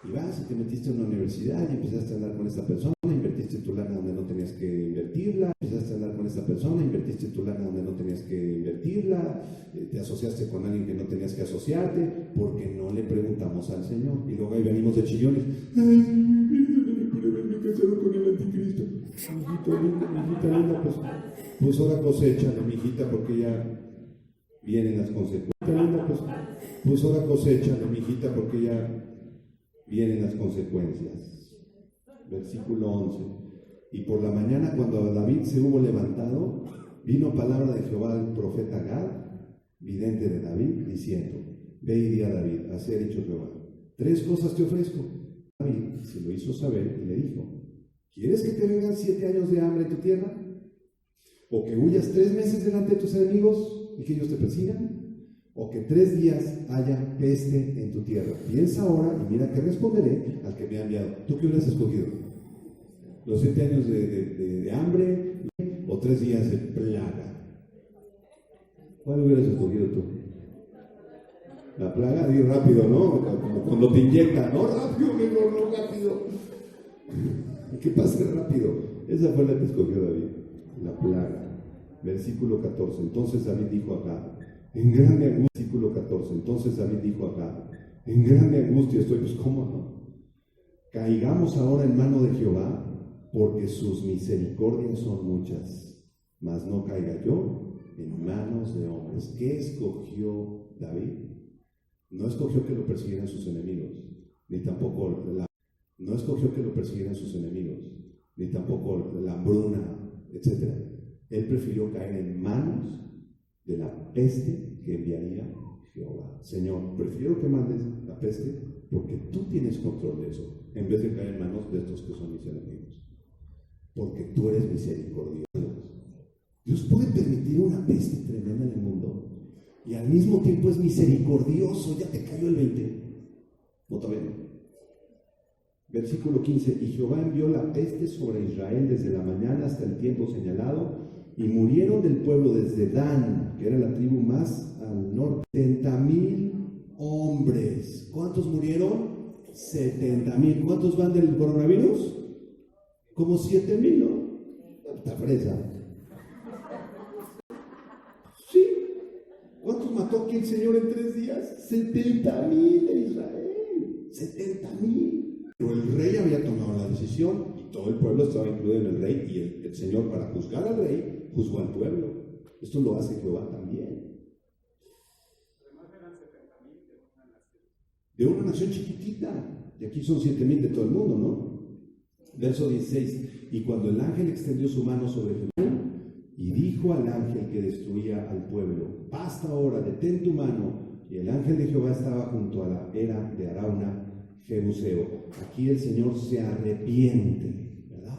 Y vas y te metiste en una universidad y empezaste a andar con esta persona, invertiste tu lana donde no tenías que invertirla, empezaste a andar con esta persona, invertiste tu lana donde no tenías que invertirla, te asociaste con alguien que no tenías que asociarte, porque no le preguntamos al Señor. Y luego ahí venimos de chillones: ay, me casaron con el anticristo. Mijita linda, pues ahora cosechala, mijita, porque ya vienen las consecuencias. Pues ahora cosechala, mijita, porque ya vienen las consecuencias. Versículo 11. Y por la mañana, cuando David se hubo levantado, vino palabra de Jehová al profeta Gad, vidente de David, diciendo: ve y di a David, así ha dicho Jehová, 3 cosas te ofrezco. David se lo hizo saber y le dijo: ¿quieres que te vengan 7 años de hambre en tu tierra? ¿O que huyas 3 meses delante de tus enemigos y que ellos te persigan? ¿O que 3 días haya peste en tu tierra? Piensa ahora y mira que responderé al que me ha enviado. ¿Tú qué hubieras escogido? ¿Los 7 años de hambre o 3 días de plaga? ¿Cuál hubieras escogido tú? La plaga, di rápido, ¿no? Como cuando te inyectan, no rápido, mejor, no rápido. ¿Qué pasa rápido? Esa fue la que escogió David, la plaga. Versículo 14. Entonces David dijo a Gad: en grande angustia. Versículo 14. Entonces David dijo a Gad: en grande angustia estoy. Pues ¿cómo no? Caigamos ahora en mano de Jehová, porque sus misericordias son muchas, mas no caiga yo en manos de hombres. ¿Qué escogió David? No escogió que lo persiguieran sus enemigos, ni tampoco no escogió que lo persiguieran sus enemigos, ni tampoco la hambruna, etc. Él prefirió caer en manos de la peste que enviaría Jehová. Señor, prefiero que mandes la peste porque tú tienes control de eso, en vez de caer en manos de estos que son mis enemigos, porque tú eres misericordioso. Dios puede permitir una peste tremenda en el mundo y al mismo tiempo es misericordioso. Ya te cayó el 20. No, todavía no. Versículo 15. Y Jehová envió la peste sobre Israel desde la mañana hasta el tiempo señalado, y murieron del pueblo desde Dan, que era la tribu más al norte, 70,000 hombres. ¿Cuántos murieron? 70,000. ¿Cuántos van del coronavirus? Como 7,000, ¿no? Está fresa. Sí. ¿Cuántos mató aquí el Señor en 3 días? 70,000 de Israel. 70,000. Pero el rey había tomado la decisión y todo el pueblo estaba incluido en el rey, y el Señor, para juzgar al rey, juzgó al pueblo. Esto lo hace Jehová también. Además eran 70,000 de una nación. De una nación chiquitita. Y aquí son 7,000 de todo el mundo, ¿no? Verso 16. Y cuando el ángel extendió su mano sobre Jehová y dijo al ángel que destruía al pueblo: basta ahora, detén tu mano. Y el ángel de Jehová estaba junto a la era de Arauna Jebuseo. Aquí el Señor se arrepiente, ¿verdad?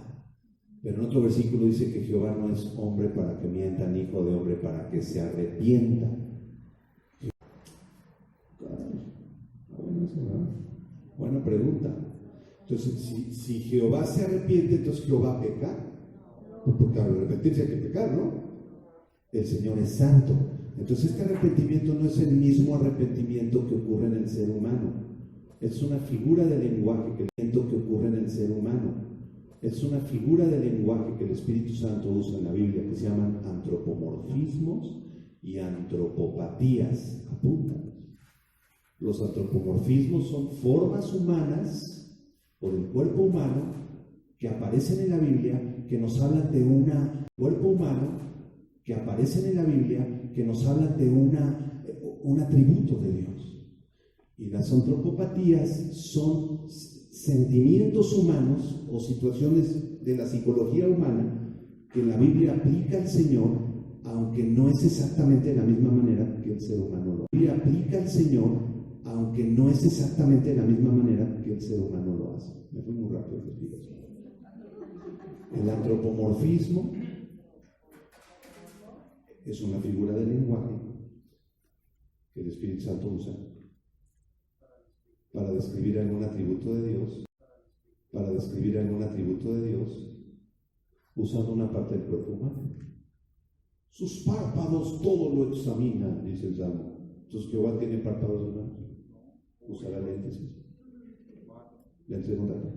Pero en otro versículo dice que Jehová no es hombre para que mienta, ni hijo de hombre para que se arrepienta. Buena pregunta. Entonces, si Jehová se arrepiente, entonces Jehová peca. Porque al arrepentirse hay que pecar, ¿no? El Señor es santo. Entonces este arrepentimiento no es el mismo arrepentimiento que ocurre en el ser humano. Es una figura de lenguaje que ocurre en el ser humano. Es una figura de lenguaje que el Espíritu Santo usa en la Biblia, que se llaman antropomorfismos y antropopatías. Apúntalos. Los antropomorfismos son formas humanas o del cuerpo humano que aparecen en la Biblia, que nos hablan de cuerpo humano que aparecen en la Biblia, que nos hablan de un atributo de Dios. Y las antropopatías son sentimientos humanos o situaciones de la psicología humana que la Biblia aplica al Señor, aunque no es exactamente de la misma manera que el ser humano lo hace. La Biblia aplica al Señor, aunque no es exactamente de la misma manera que el ser humano lo hace. Me fui muy rápido la explicación. El antropomorfismo es una figura de lenguaje que el Espíritu Santo usa para describir algún atributo de Dios, usando una parte del cuerpo humano. Sus párpados todo lo examinan, dice el Salmo. Entonces, ¿Jehová tiene párpados humanos? ¿Usará lentes? ¿Lentes de contacto?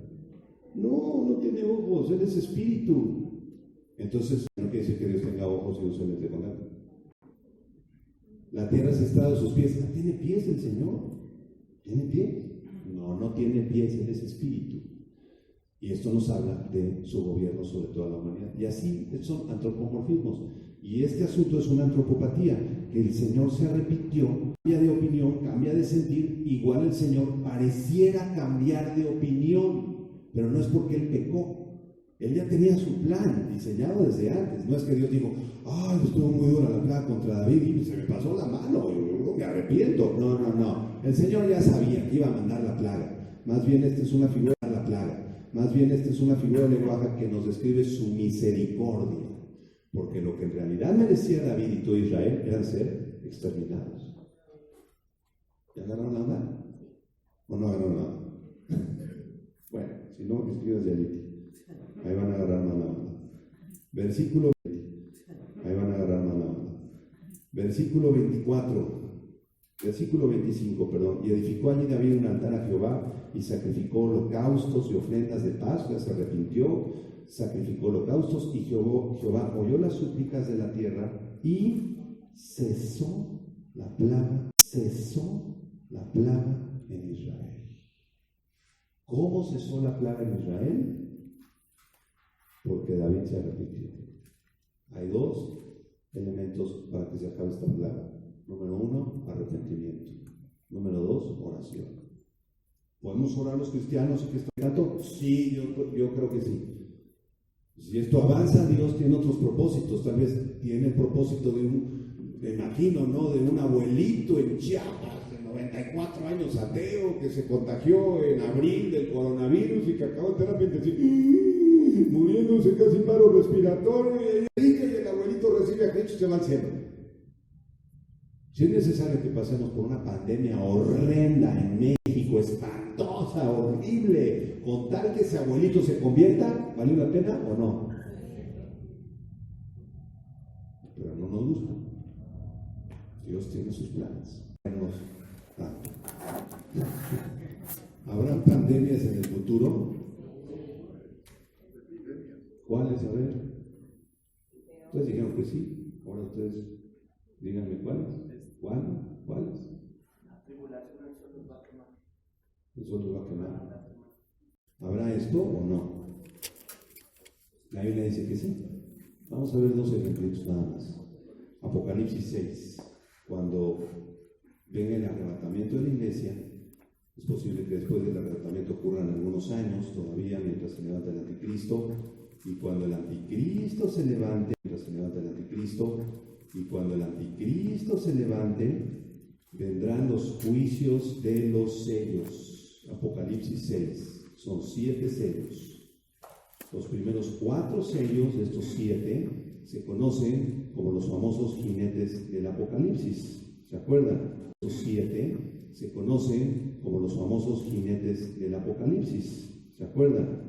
No tiene ojos, Él es espíritu. Entonces, no quiere decir que Dios tenga ojos y use lentes de contacto. La tierra es estrado de sus pies. ¿Tiene pies el Señor? ¿Tiene pies? No tiene pies, Él es espíritu. Y esto nos habla de su gobierno sobre toda la humanidad. Y así son antropomorfismos. Y este asunto es una antropopatía, que el Señor se arrepintió, cambia de opinión, cambia de sentir. Igual el Señor pareciera cambiar de opinión, pero no es porque Él pecó. Él ya tenía su plan diseñado desde antes. No es que Dios dijo, estuvo muy dura la plaga contra David y se me pasó la mano, yo me arrepiento. No. El Señor ya sabía que iba a mandar la plaga. Más bien esta es una figura de lenguaje que nos describe su misericordia. Porque lo que en realidad merecía David y todo Israel eran ser exterminados. ¿Ya agarraron la onda? ¿O no agarraron la onda? Bueno, si no, escribas de ahí. Ahí van a agarrar más la onda. Versículo 25, perdón. Y edificó allí David un altar a Jehová y sacrificó holocaustos y ofrendas de paz. Ya se arrepintió, sacrificó holocaustos y Jehová oyó las súplicas de la tierra y cesó la plaga en Israel. ¿Cómo cesó la plaga en Israel? Porque David se arrepintió. Hay dos elementos para que se acabe esta plaga. Número 1, arrepentimiento. Número 2, oración. ¿Podemos orar los cristianos y que esto tanto? Sí, yo creo que sí. Si esto avanza, Dios tiene otros propósitos. Tal vez tiene el propósito de un abuelito en Chiapas de 94 años, ateo, que se contagió en abril del coronavirus y que acabó en terapia intensiva, muriéndose casi paro respiratorio, y el abuelito recibe a Cristo y se va al cielo. Si es necesario que pasemos por una pandemia horrenda en México, espantosa, horrible, con tal que ese abuelito se convierta, ¿valió la pena o no? Pero no nos gusta. Dios tiene sus planes. ¿Habrán pandemias en el futuro? ¿Cuáles? A ver. Ustedes dijeron que sí. Ahora ustedes díganme cuáles. ¿Cuáles? La tribulación del sol los va a quemar. ¿El sol los va a quemar? ¿Habrá esto o no? La Biblia dice que sí. Vamos a ver 2 ejemplos nada más. Apocalipsis 6. Cuando venga el arrebatamiento de la iglesia, es posible que después del arrebatamiento ocurran algunos años todavía mientras se levanta el anticristo, y cuando el anticristo se levante, vendrán los juicios de los sellos. Apocalipsis 6, son 7 sellos. Los primeros 4 sellos de estos 7 se conocen como los famosos jinetes del Apocalipsis. ¿Se acuerdan? Los 7 se conocen como los famosos jinetes del Apocalipsis. ¿Se acuerdan?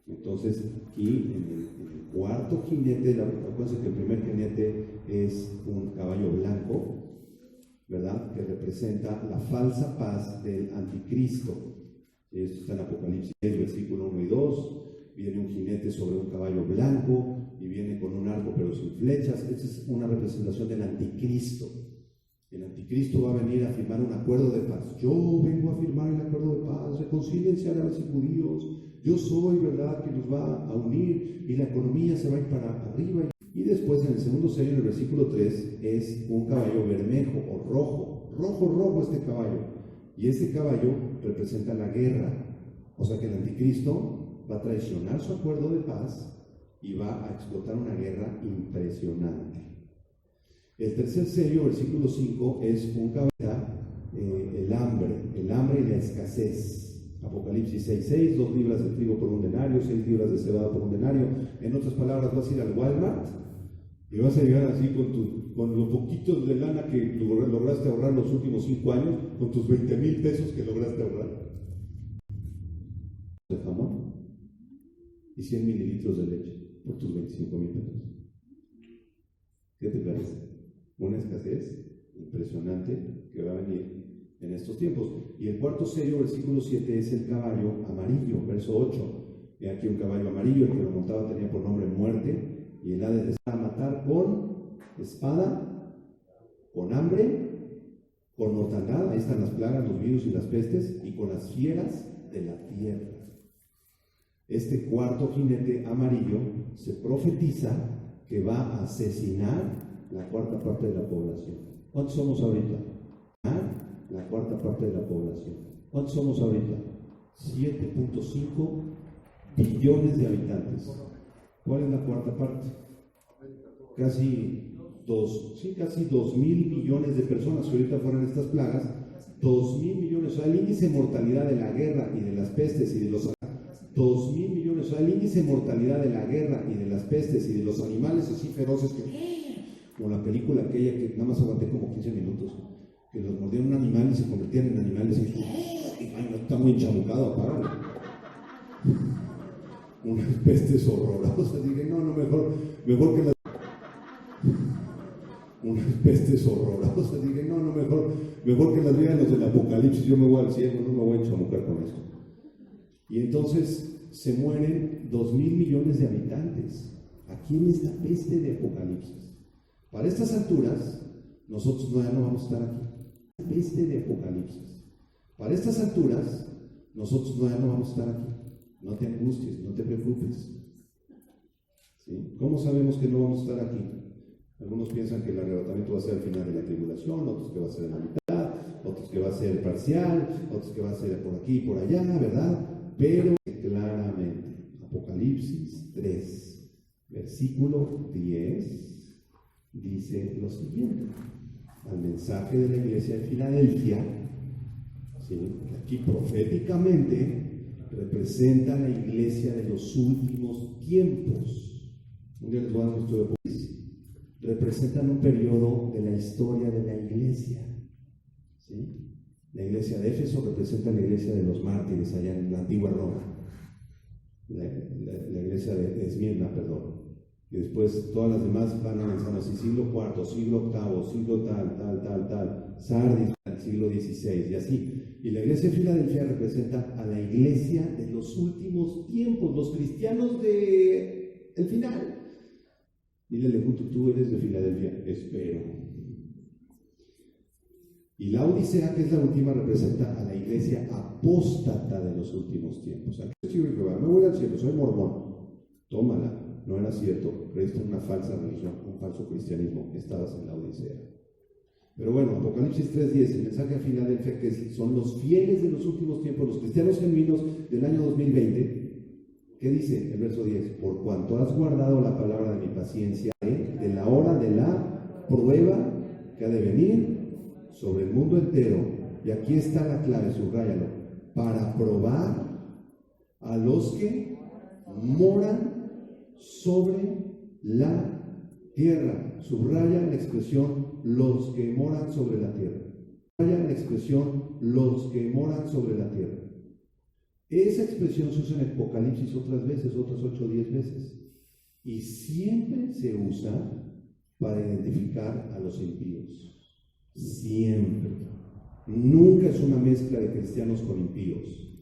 Entonces, aquí en el cuarto jinete, acuérdense que el primer jinete es un caballo blanco, ¿verdad? Que representa la falsa paz del anticristo. Esto está en Apocalipsis, versículo 1 y 2. Viene un jinete sobre un caballo blanco y viene con un arco pero sin flechas. Esta es una representación del anticristo. El anticristo va a venir a firmar un acuerdo de paz. Yo vengo a firmar el acuerdo de paz, reconcíliense árabes y judíos. Yo soy, ¿verdad?, que nos va a unir y la economía se va a ir para arriba. Y después en el segundo sello, en el versículo 3, es un caballo bermejo o rojo. Rojo este caballo. Y este caballo representa la guerra. O sea que el anticristo va a traicionar su acuerdo de paz y va a explotar una guerra impresionante. El tercer sello, versículo 5, es un caballo, el hambre y la escasez. Apocalipsis 6:6, 2 libras de trigo por un denario, 6 libras de cebada por un denario. En otras palabras, vas a ir al Walmart y vas a llegar así con los poquitos de lana que lograste ahorrar los últimos 5 años, con tus 20,000 pesos que lograste ahorrar. De jamón y 100 mililitros de leche por tus 25,000 pesos. ¿Qué te parece? Una escasez impresionante que va a venir en estos tiempos. Y el cuarto sello, versículo 7, es el caballo amarillo, verso 8. He aquí un caballo amarillo, el que lo montaba tenía por nombre muerte, y el Hades desea matar con espada, con hambre, con mortandad, ahí están las plagas, los virus y las pestes, y con las fieras de la tierra. Este cuarto jinete amarillo se profetiza que va a asesinar la cuarta parte de la población. ¿Cuántos somos ahorita? La cuarta parte de la población. ¿Cuántos somos ahorita? 7.5 billones de habitantes. ¿Cuál es la cuarta parte? Casi 2,000 millones de personas que ahorita fueran estas plagas. 2,000 millones. O sea, el índice de mortalidad de la guerra y de las pestes y de los 2,000 millones. O sea, el índice de mortalidad de la guerra y de las pestes y de los animales así feroces como la película aquella que nada más aguanté como 15 minutos, que los mordían un animal y se convertían en animales y ay, no, está muy enchamucado, apágalo. Unas pestes horrorosas. Dije, no, mejor que las... Unas pestes horrorosas. Dije, no, mejor que las vean los del Apocalipsis. Yo me voy al cielo, no me voy a enchamucar con esto. Y entonces se mueren 2,000 millones de habitantes aquí en esta peste de Apocalipsis. Para estas alturas, nosotros ya no vamos a estar aquí. Peste de Apocalipsis. Para estas alturas, nosotros ya no vamos a estar aquí. No te angusties, no te preocupes. ¿Sí? ¿Cómo sabemos que no vamos a estar aquí? Algunos piensan que el arrebatamiento va a ser al final de la tribulación, otros que va a ser en la mitad, otros que va a ser parcial, otros que va a ser por aquí y por allá, ¿verdad? Pero claramente, Apocalipsis 3, versículo 10, dice lo siguiente: al mensaje de la iglesia de Filadelfia, ¿sí?, que aquí proféticamente representa la iglesia de los últimos tiempos. Un día les voy a dar un estudio de Apocalipsis. Representan un periodo de la historia de la iglesia, ¿sí? La iglesia de Éfeso representa la iglesia de los mártires allá en la antigua Roma, la iglesia de Esmirna, perdón. Y después todas las demás van avanzando así: siglo IV, siglo VIII, siglo tal, Sardis, siglo XVI y así. Y la iglesia de Filadelfia representa a la iglesia de los últimos tiempos, los cristianos del final. Dile junto: tú eres de Filadelfia, espero. Y la Odisea, que es la última, representa a la iglesia apóstata de los últimos tiempos. Me voy al cielo, soy mormón. Tómala. No era cierto, creíste en una falsa religión, un falso cristianismo, estabas en la Odisea. Pero bueno, Apocalipsis 3:10, el mensaje a Filadelfia, que son los fieles de los últimos tiempos, los cristianos genuinos del año 2020, ¿qué dice el verso 10? Por cuanto has guardado la palabra de mi paciencia, de la hora de la prueba que ha de venir sobre el mundo entero, y aquí está la clave, subráyalo, para probar a los que moran sobre la tierra. Subraya la expresión los que moran sobre la tierra. Subraya la expresión los que moran sobre la tierra. Esa expresión se usa en Apocalipsis otras veces, otras 8 o 10 veces. Y siempre se usa para identificar a los impíos. Siempre. Nunca es una mezcla de cristianos con impíos.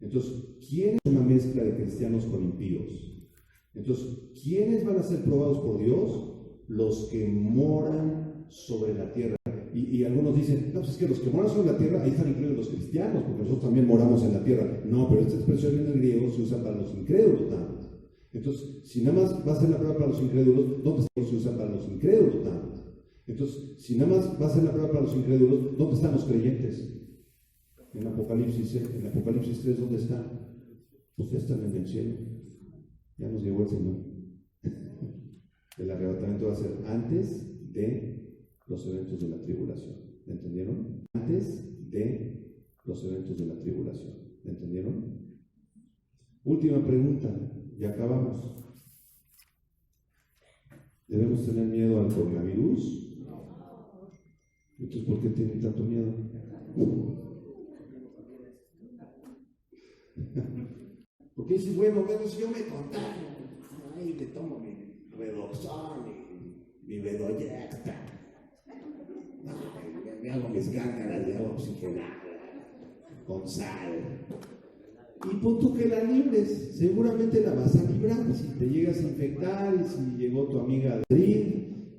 Entonces, ¿quién es una mezcla de cristianos con impíos? Entonces, ¿quiénes van a ser probados por Dios? Los que moran sobre la tierra. Y algunos dicen, no, pues es que los que moran sobre la tierra, ahí están incluidos los cristianos, porque nosotros también moramos en la tierra. No, pero esta expresión en el griego se usa para los incrédulos nada más. Entonces, si nada más va a ser la prueba para los incrédulos, ¿dónde se usa para los incrédulos nada más? Entonces, si nada más va a ser la prueba para los incrédulos, ¿dónde están los creyentes? En Apocalipsis 3, ¿dónde están? Pues ya están en el cielo. Ya nos llegó el Señor. El arrebatamiento va a ser antes de los eventos de la tribulación. ¿Entendieron? Antes de los eventos de la tribulación. ¿Entendieron? Última pregunta. Ya acabamos. ¿Debemos tener miedo al coronavirus? Entonces, ¿por qué tienen tanto miedo? Porque dices, bueno, si yo me contagio, ahí me tomo mi Redoxon y mi Bedoyecta. Me hago mis gángaras de agua oxigenada con sal. Y pon tú que la libres, seguramente la vas a librar si te llegas a infectar y si llegó tu amiga de Madrid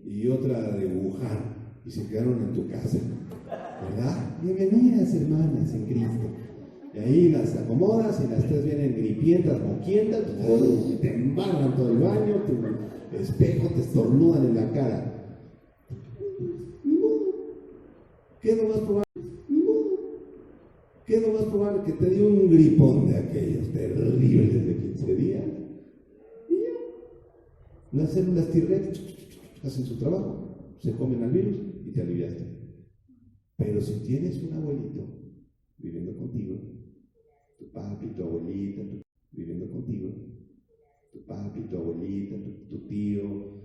y otra de Wuhan y se quedaron en tu casa, ¿verdad? Bienvenidas hermanas en Cristo. Y ahí las acomodas y las tres vienen gripientas, moquientas, te embarran todo el baño, tu espejo te estornudan en la cara. ¿Qué es lo más probable? ¿Qué es lo más probable? Que te dio un gripón de aquellos terribles de 15 días. Y ya. Las células T-Rex hacen su trabajo, se comen al virus y te aliviaste. Pero si tienes un abuelito viviendo contigo, tu papi, tu abuelita, viviendo contigo, tu papi, tu abuelita, tu tío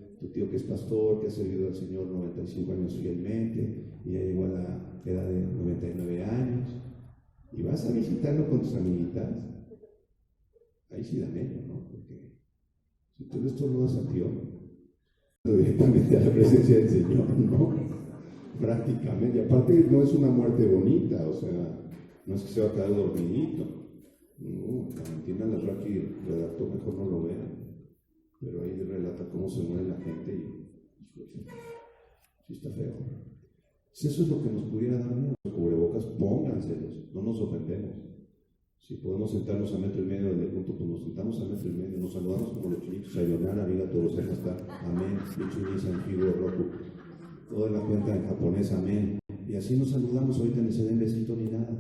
que es pastor, que ha servido al Señor 95 años fielmente y ya llegó a la edad de 99 años, y vas a visitarlo con tus amiguitas, ahí sí da miedo, ¿no? Porque si tú le estornudas a tío, directamente a la presencia del Señor, ¿no? Prácticamente. Y aparte no es una muerte bonita, o sea, no es que se va a quedar dormidito. No, Valentina Larraqui redactó, mejor no lo vean, pero ahí relata cómo se muere la gente y sí está feo. Si eso es lo que nos pudiera dar miedo, los cubrebocas, pónganselos, no nos ofendemos. Si podemos sentarnos a metro y medio del punto, pues nos sentamos a metro y medio, nos saludamos como los chinitos, sayonara, arigato gozaimasu, amén, bichuni, sanfigo, roku, toda la cuenta en japonés, amén. Y así nos saludamos, ahorita ni se den besito ni nada,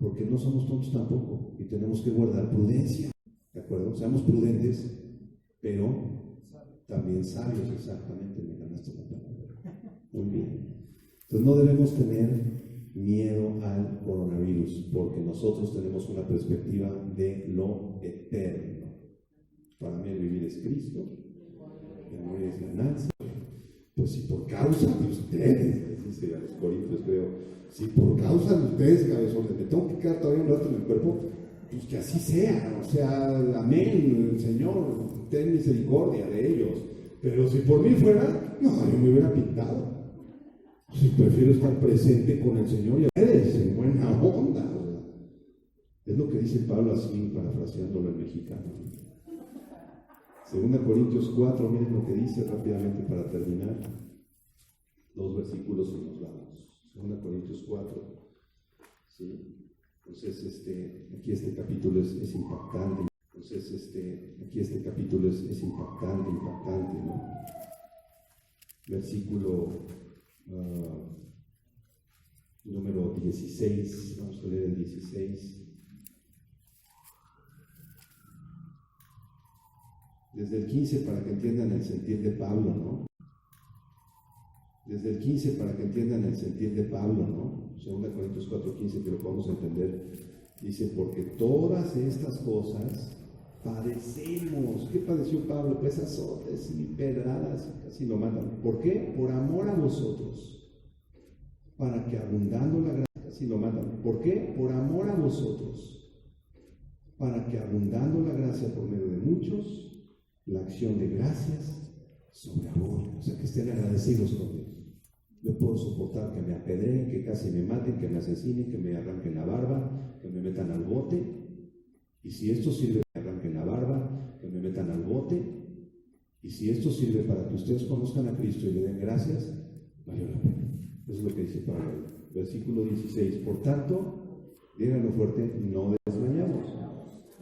porque no somos tontos tampoco y tenemos que guardar prudencia, ¿de acuerdo? Seamos prudentes, pero también sabios, exactamente, me ganaste la palabra. Muy bien. Entonces no debemos tener miedo al coronavirus, porque nosotros tenemos una perspectiva de lo eterno. Para mí el vivir es Cristo, el morir es ganancia. Pues si por causa de ustedes, dice a los Corintios, creo, si por causa de ustedes, cabezones, me tengo que quedar todavía un rato en el cuerpo, pues que así sea, o sea, amén, el Señor, ten misericordia de ellos. Pero si por mí fuera, no, yo me hubiera pintado. Si prefiero estar presente con el Señor y ustedes en buena onda, ¿verdad? Es lo que dice Pablo así, parafraseándolo en mexicano. 2 Corintios 4, miren lo que dice rápidamente para terminar. 2 versículos y nos vamos. 2 Corintios 4. ¿Sí? Entonces, aquí este capítulo es impactante. Entonces, aquí este capítulo es impactante, ¿no? Versículo número 16, vamos a leer el 16. Desde el 15 para que entiendan el sentir de Pablo, ¿no? Desde el 15 para que entiendan el sentir de Pablo, ¿no? 2 Corintios 4:15, que lo podemos entender. Dice, porque todas estas cosas Padecemos. ¿Qué padeció Pablo? Pues azotes y pedradas, casi lo matan. ¿Por qué? Por amor a vosotros, para que abundando la gracia, casi lo matan. ¿Por qué? Por amor a vosotros, para que abundando la gracia por medio de muchos, la acción de gracias sobreabunde. O sea, que estén agradecidos con Dios. Yo puedo soportar que me apedreen, que casi me maten, que me asesinen, que me arranquen la barba, que me metan al bote. Y si esto sirve para que me arranquen la barba, que me metan al bote, y si esto sirve para que ustedes conozcan a Cristo y le den gracias, valió la pena. Eso es lo que dice Pablo. Versículo 16. Por tanto, díganlo fuerte, no desmayamos.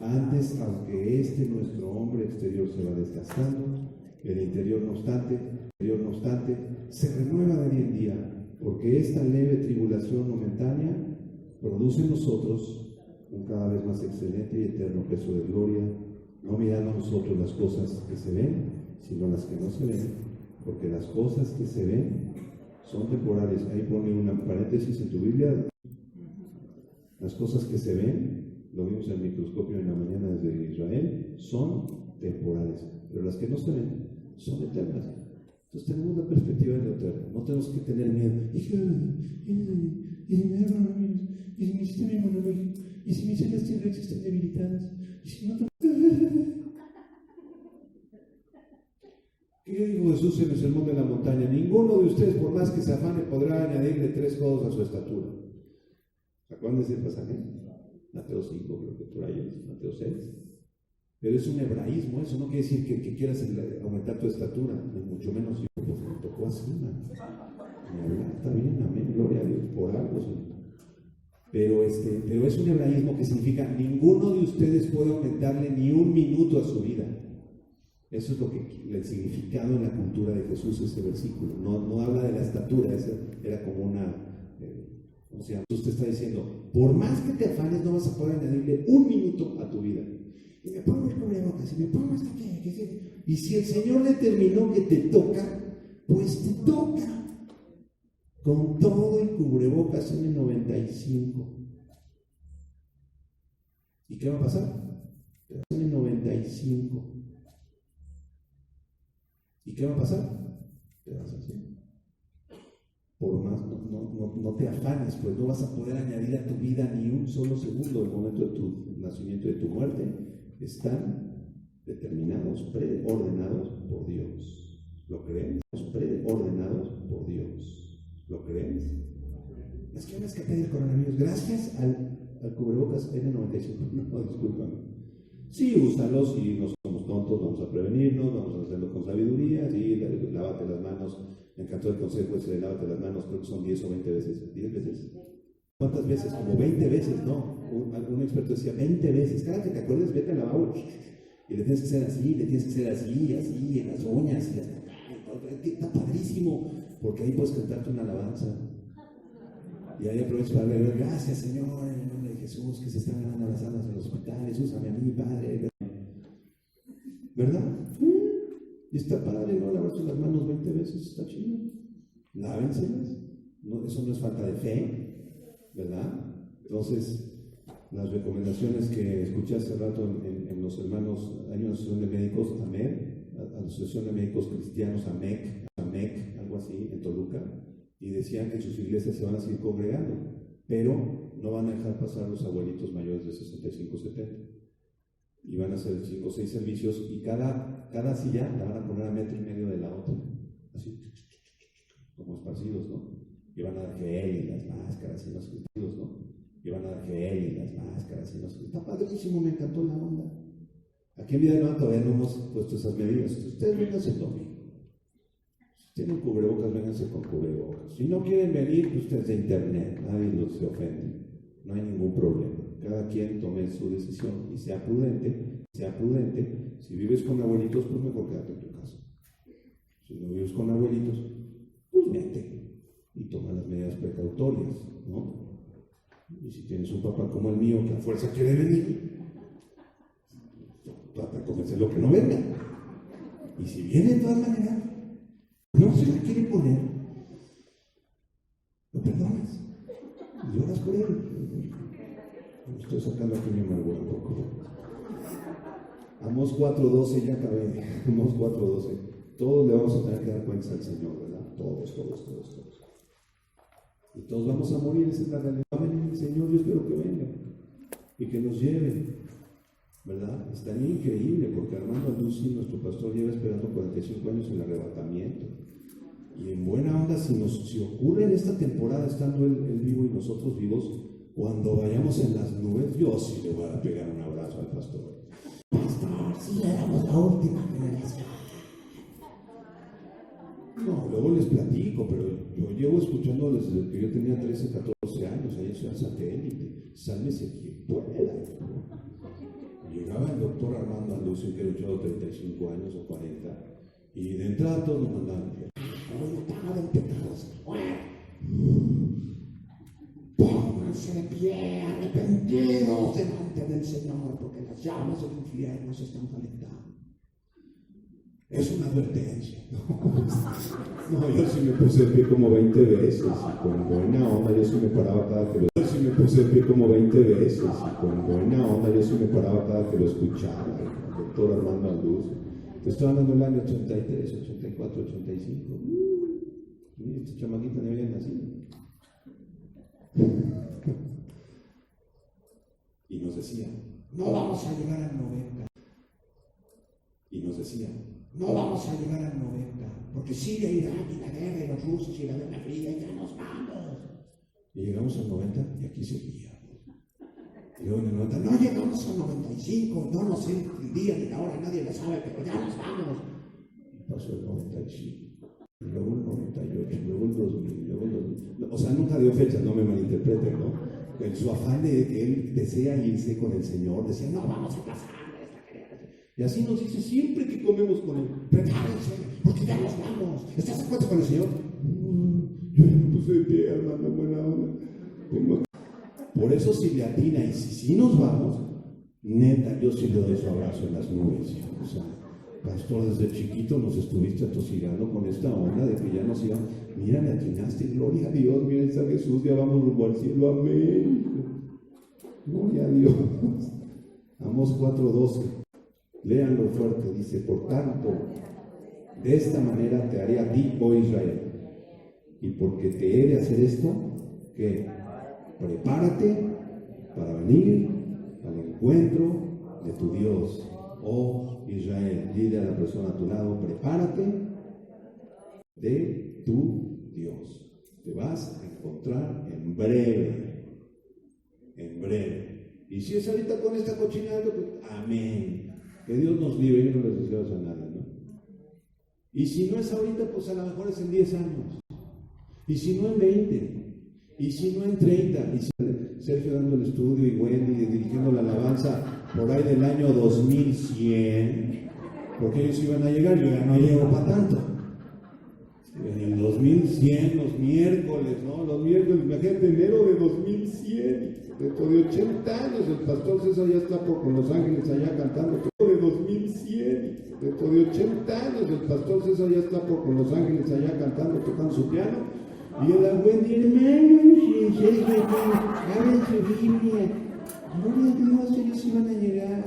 Antes, aunque nuestro hombre exterior se va desgastando, el interior no obstante, se renueva de día en día, porque esta leve tribulación momentánea produce en nosotros un cada vez más excelente y eterno peso de gloria, no mirando nosotros las cosas que se ven, sino las que no se ven, porque las cosas que se ven son temporales. Ahí pone una paréntesis en tu Biblia. Las cosas que se ven, lo vimos en el microscopio en la mañana desde Israel, son temporales, pero las que no se ven son eternas. Entonces tenemos la perspectiva de lo eterno, no tenemos que tener miedo. ¿Y si me agarran? ¿Y si mi sistema inmunológico? ¿Y si mis células T-Rex están debilitadas? ¿Y si no? ¿Qué dijo Jesús en el sermón de la montaña? Ninguno de ustedes, por más que se afane, podrá añadirle 3 codos a su estatura. ¿Se acuerdan de ese pasaje? Mateo 5, creo que por ahí es, Mateo 6. Pero es un hebraísmo, eso no quiere decir que quieras aumentar tu estatura, ni mucho menos yo, porque me tocó así, man. Está bien, amén, gloria a Dios, por algo, Señor. Pero es un hebraísmo que significa ninguno de ustedes puede aumentarle ni un minuto a su vida. Eso es lo que el significado en la cultura de Jesús, ese versículo. No habla de la estatura, esa era como una, ¿cómo se llama? Usted está diciendo, por más que te afanes, no vas a poder añadirle un minuto a tu vida. Y me pongo el cubrebocas, y me pongo hasta que. Y si el Señor determinó que te toca, pues te toca. Con todo y cubrebocas en el 95. ¿Y qué va a pasar? Te vas en el 95. ¿Y qué va a pasar? Te vas así. Por más, no te afanes, pues no vas a poder añadir a tu vida ni un solo segundo. El momento de tu nacimiento y de tu muerte están determinados, preordenados por Dios. ¿Lo crees? Preordenados por Dios. ¿Lo crees? Es que me escapé del coronavirus gracias al cubrebocas N95. No, discúlpame. Sí, úsalos y no somos tontos, vamos a prevenirnos, vamos a hacerlo con sabiduría. Sí, lávate las manos. Me encantó el consejo ese de lávate las manos, creo que son 10 o 20 veces. ¿10 veces? ¿Cuántas veces? Como 20 veces, ¿no? Un experto decía 20 veces. Cada que te acuerdes, vete al lavabo. Y le tienes que hacer así, así, en las uñas. Está padrísimo. Porque ahí puedes cantarte una alabanza. Y ahí aprovechas para leer, gracias Señor, en el nombre de Jesús, que se están ganando las almas en los hospitales, úsame a mí, Padre. ¿Verdad? Y está padre, ¿no? Lavarse las manos 20 veces, está chido. Lávenselas. No, eso no es falta de fe, ¿verdad? Entonces, las recomendaciones que escuché hace rato en los hermanos, hay una asociación de médicos, AMEC, Asociación de Médicos Cristianos, AMEC, algo así, en Toluca, y decían que en sus iglesias se van a seguir congregando, pero no van a dejar pasar los abuelitos mayores de 65, 70. Y van a hacer 5 o 6 servicios, y cada silla la van a poner a 1,5 metros de la otra, así, como esparcidos, ¿no? Y van a dar gel y las máscaras y los vestidos, ¿no? Y van a dar gel y las máscaras y los... Está padrísimo, me encantó la onda. Aquí en Vida Nueva todavía no hemos puesto esas medidas. Ustedes vénganse el domingo. Si tienen cubrebocas, vénganse con cubrebocas. Si no quieren venir, pues ustedes de internet, nadie los se ofende. No hay ningún problema. Cada quien tome su decisión y sea prudente. Si vives con abuelitos, pues mejor quédate en tu casa. Si no vives con abuelitos, pues vete y toma las medidas precautorias, ¿no? Y si tienes un papá como el mío que a fuerza quiere venir, trata de convencerlo que no venga. Y si viene de todas maneras, no se la quiere poner, lo perdonas y lloras por él. Me estoy sacando aquí mi amargura un poco. Amós 4:12, ya acabé. Amós 4:12. Todos le vamos a tener que dar cuentas al Señor, ¿verdad? Todos. Y todos vamos a morir, esa es la realidad. Va a venir el Señor, yo espero que venga y que nos lleve, ¿verdad? Estaría increíble porque Armando Alducin, nuestro pastor, lleva esperando 45 años en el arrebatamiento. Y en buena onda, si ocurre en esta temporada, estando él vivo y nosotros vivos, cuando vayamos en las nubes, yo sí le voy a pegar un abrazo al pastor. Pastor, si éramos la última generación. No, luego les platico, pero yo llevo escuchando desde que yo tenía 13, 14 años, ahí soy al satélite, sálvese quien pueda. Llegaba el doctor Armando Alducin, que era echado 35 años o 40, y de entrada todos nos mandaban, voluntad en pecados, pónganse de pie, arrepentidos delante del Señor, porque las llamas del infierno se están calentando. Es una advertencia. No, yo sí me puse de pie como 20 veces y con buena onda yo sí me paraba cada que lo escuchaba. El doctor Armando Alducin. Te estoy hablando del año 83, 84, 85. Esta chamaquita ni había nacido. Y nos decía, no vamos a llegar al 90. Y nos decía, no vamos a llegar al 90, porque Siria, Irak y la guerra y los rusos y la guerra fría y ya nos vamos. Y llegamos al 90 y aquí seguíamos. Y luego en el 90, no llegamos al 95, no nos sé el día ni la hora, nadie lo sabe, pero ya nos vamos. Y pasó el 95, y luego el 98, luego el 2000, luego el 2000. O sea, nunca dio fechas, no me malinterpreten, ¿no? En su afán de que él desea irse con el Señor, decía, no, vamos a pasar. Y así nos dice siempre que comemos con él. Prepárense, porque ya nos vamos. ¿Estás de acuerdo con el Señor? Yo ya me puse de pie, hermano, buena onda. Por eso si le atina y si nos vamos, neta, yo sí le doy su abrazo en las nubes. O sea, pastor, desde chiquito nos estuviste atosigando con esta onda de que ya nos iban. Mira, le atinaste, gloria a Dios, mira, está Jesús, ya vamos rumbo al cielo, amén. Gloria a Dios. Amós 4:12. Léanlo fuerte, dice, por tanto, de esta manera te haré a ti, oh Israel. Y porque te he de hacer esto, que prepárate para venir al encuentro de tu Dios, oh Israel. Dile a la persona a tu lado, prepárate de tu Dios. Te vas a encontrar en breve. Y si es ahorita con esta cochinada, pues, amén. Que Dios nos libre, yo no les deseo a nadie, ¿no? Y si no es ahorita, pues a lo mejor es en 10 años. Y si no en 20. Y si no en 30. Y si Sergio dando el estudio y Wendy dirigiendo la alabanza por ahí del año 2100. Porque ellos iban a llegar, yo ya no llego para tanto. En el 2100, los miércoles, ¿no? Los miércoles, imagínate, enero de 2100. Dentro de 80 años el pastor César ya está con los ángeles allá cantando. De 2100. Dentro de 80 años el pastor César ya está con los ángeles allá cantando, tocando su piano. Y yo la Wendy, hermanos, abren su Biblia. Gloria a Dios, ellos iban a llegar.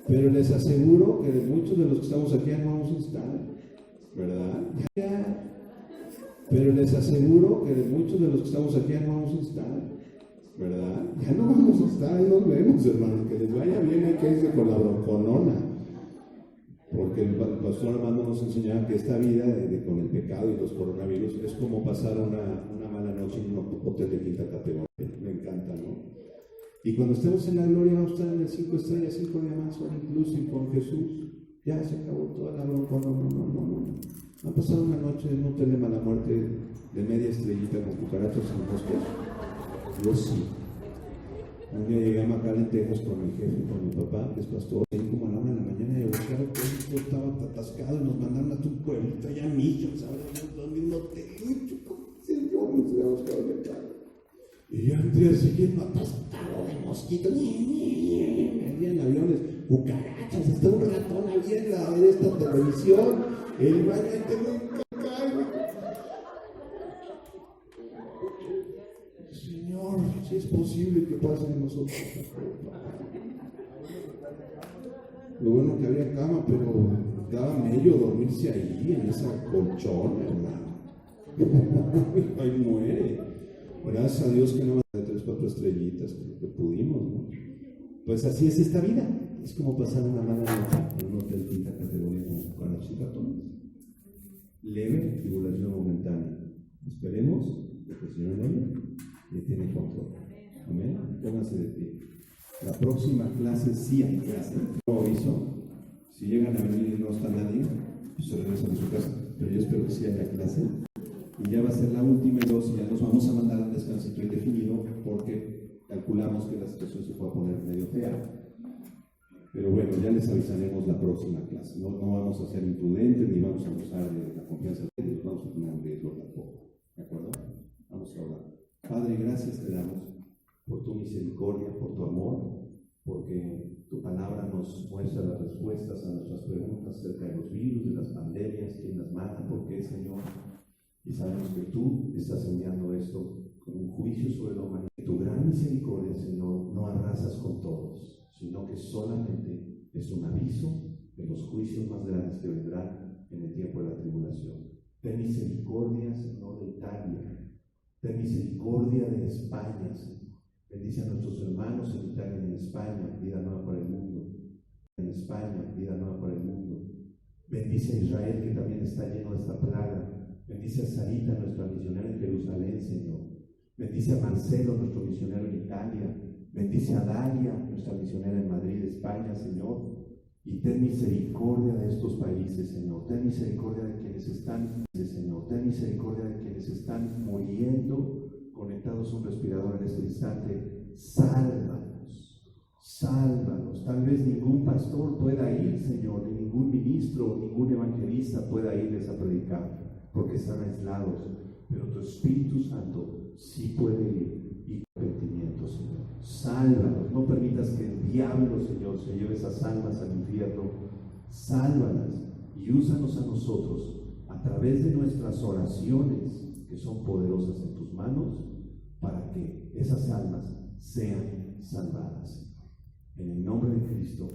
Pero les aseguro que muchos de los que estamos aquí ya no vamos a estar, ¿verdad? Pero les aseguro que muchos de los que estamos aquí ya no vamos a estar, ¿verdad? Ya no vamos a estar, ahí nos vemos, hermanos. Que les vaya bien, hay que irse con la bronconona. Porque el pastor Armando nos enseñaba que esta vida con el pecado y los coronavirus es como pasar una mala noche en un hotel de quinta categoría. Me encanta, ¿no? Y cuando estemos en la gloria vamos a estar en el 5 estrellas, 5 diamantes, inclusive con Jesús. Ya se acabó toda la bronconona, no. Ha pasado una noche en un hotel de mala muerte de media estrellita con cucarachas en moscas. Yo sí. Un día llegué a McAllen, Texas con mi jefe, con mi papá, que es pastor, ahí como a la 1 de la mañana, y el carro estaba atascado y nos mandaron a tu pueblito allá a Millos, ¿sabes? Donde un hotel, Señor, nos quedamos quedado en el carro. Y yo entré así lleno atascado de mosquitos, había en aviones, cucarachas, hasta un ratón había en esta televisión, el baño ahí tengo un cacao. Señor, si es posible que pase de nosotros. Lo bueno que había cama, pero daba medio dormirse ahí, en esa colchón, hermano. Ahí muere. Gracias a Dios que no de 3, 4 estrellitas, que pudimos, ¿no? Pues así es esta vida. Es como pasar una mala noche en un hotel quinta categoría con los ratones. Leve tribulación momentánea. Esperemos que el Señor le tiene control. Amén. Pónganse de pie. La próxima clase sí hay clase. Como aviso, si llegan a venir y no está nadie, pues se regresan a su casa. Pero yo espero que sí haya clase. Y ya va a ser la última y ya nos vamos a mandar a un descansito indefinido porque calculamos que la situación se puede poner medio fea. Pero bueno, ya les avisaremos la próxima clase. No vamos a ser imprudentes ni vamos a abusar de la confianza de ellos, vamos a poner en riesgo tampoco. ¿De acuerdo? Vamos a orar. Padre, gracias te damos por tu misericordia, por tu amor, porque tu palabra nos muestra las respuestas a nuestras preguntas acerca de los virus, de las pandemias, quién las mata, por qué, Señor. Y sabemos que tú estás enviando esto como un juicio sobre la humanidad. Tu gran misericordia, Señor, no arrasas con todos, sino que solamente es un aviso de los juicios más grandes que vendrán en el tiempo de la tribulación. Ten misericordia, Señor, de Italia. Ten misericordia de España, Señor. Bendice a nuestros hermanos en Italia y en España, vida nueva para el mundo. En España, vida nueva para el mundo. Bendice a Israel, que también está lleno de esta plaga. Bendice a Sarita, nuestra misionera en Jerusalén, Señor. Bendice a Marcelo, nuestro misionero en Italia. Bendice a Dalia, nuestra misionera en Madrid, España, Señor. Y ten misericordia de estos países, Señor. Ten misericordia de quienes están, Señor. Ten misericordia de quienes están muriendo, conectados a un respirador en este instante. Sálvanos, sálvanos. Tal vez ningún pastor pueda ir, Señor, ni ningún ministro, ningún evangelista pueda irles a predicar, porque están aislados. Pero tu Espíritu Santo sí puede ir y arrepentimiento, Señor. Sálvanos, no permitas que el diablo, Señor, se lleve esas almas al infierno. Sálvalas y úsanos a nosotros a través de nuestras oraciones, que son poderosas en tus manos, para que esas almas sean salvadas. En el nombre de Cristo.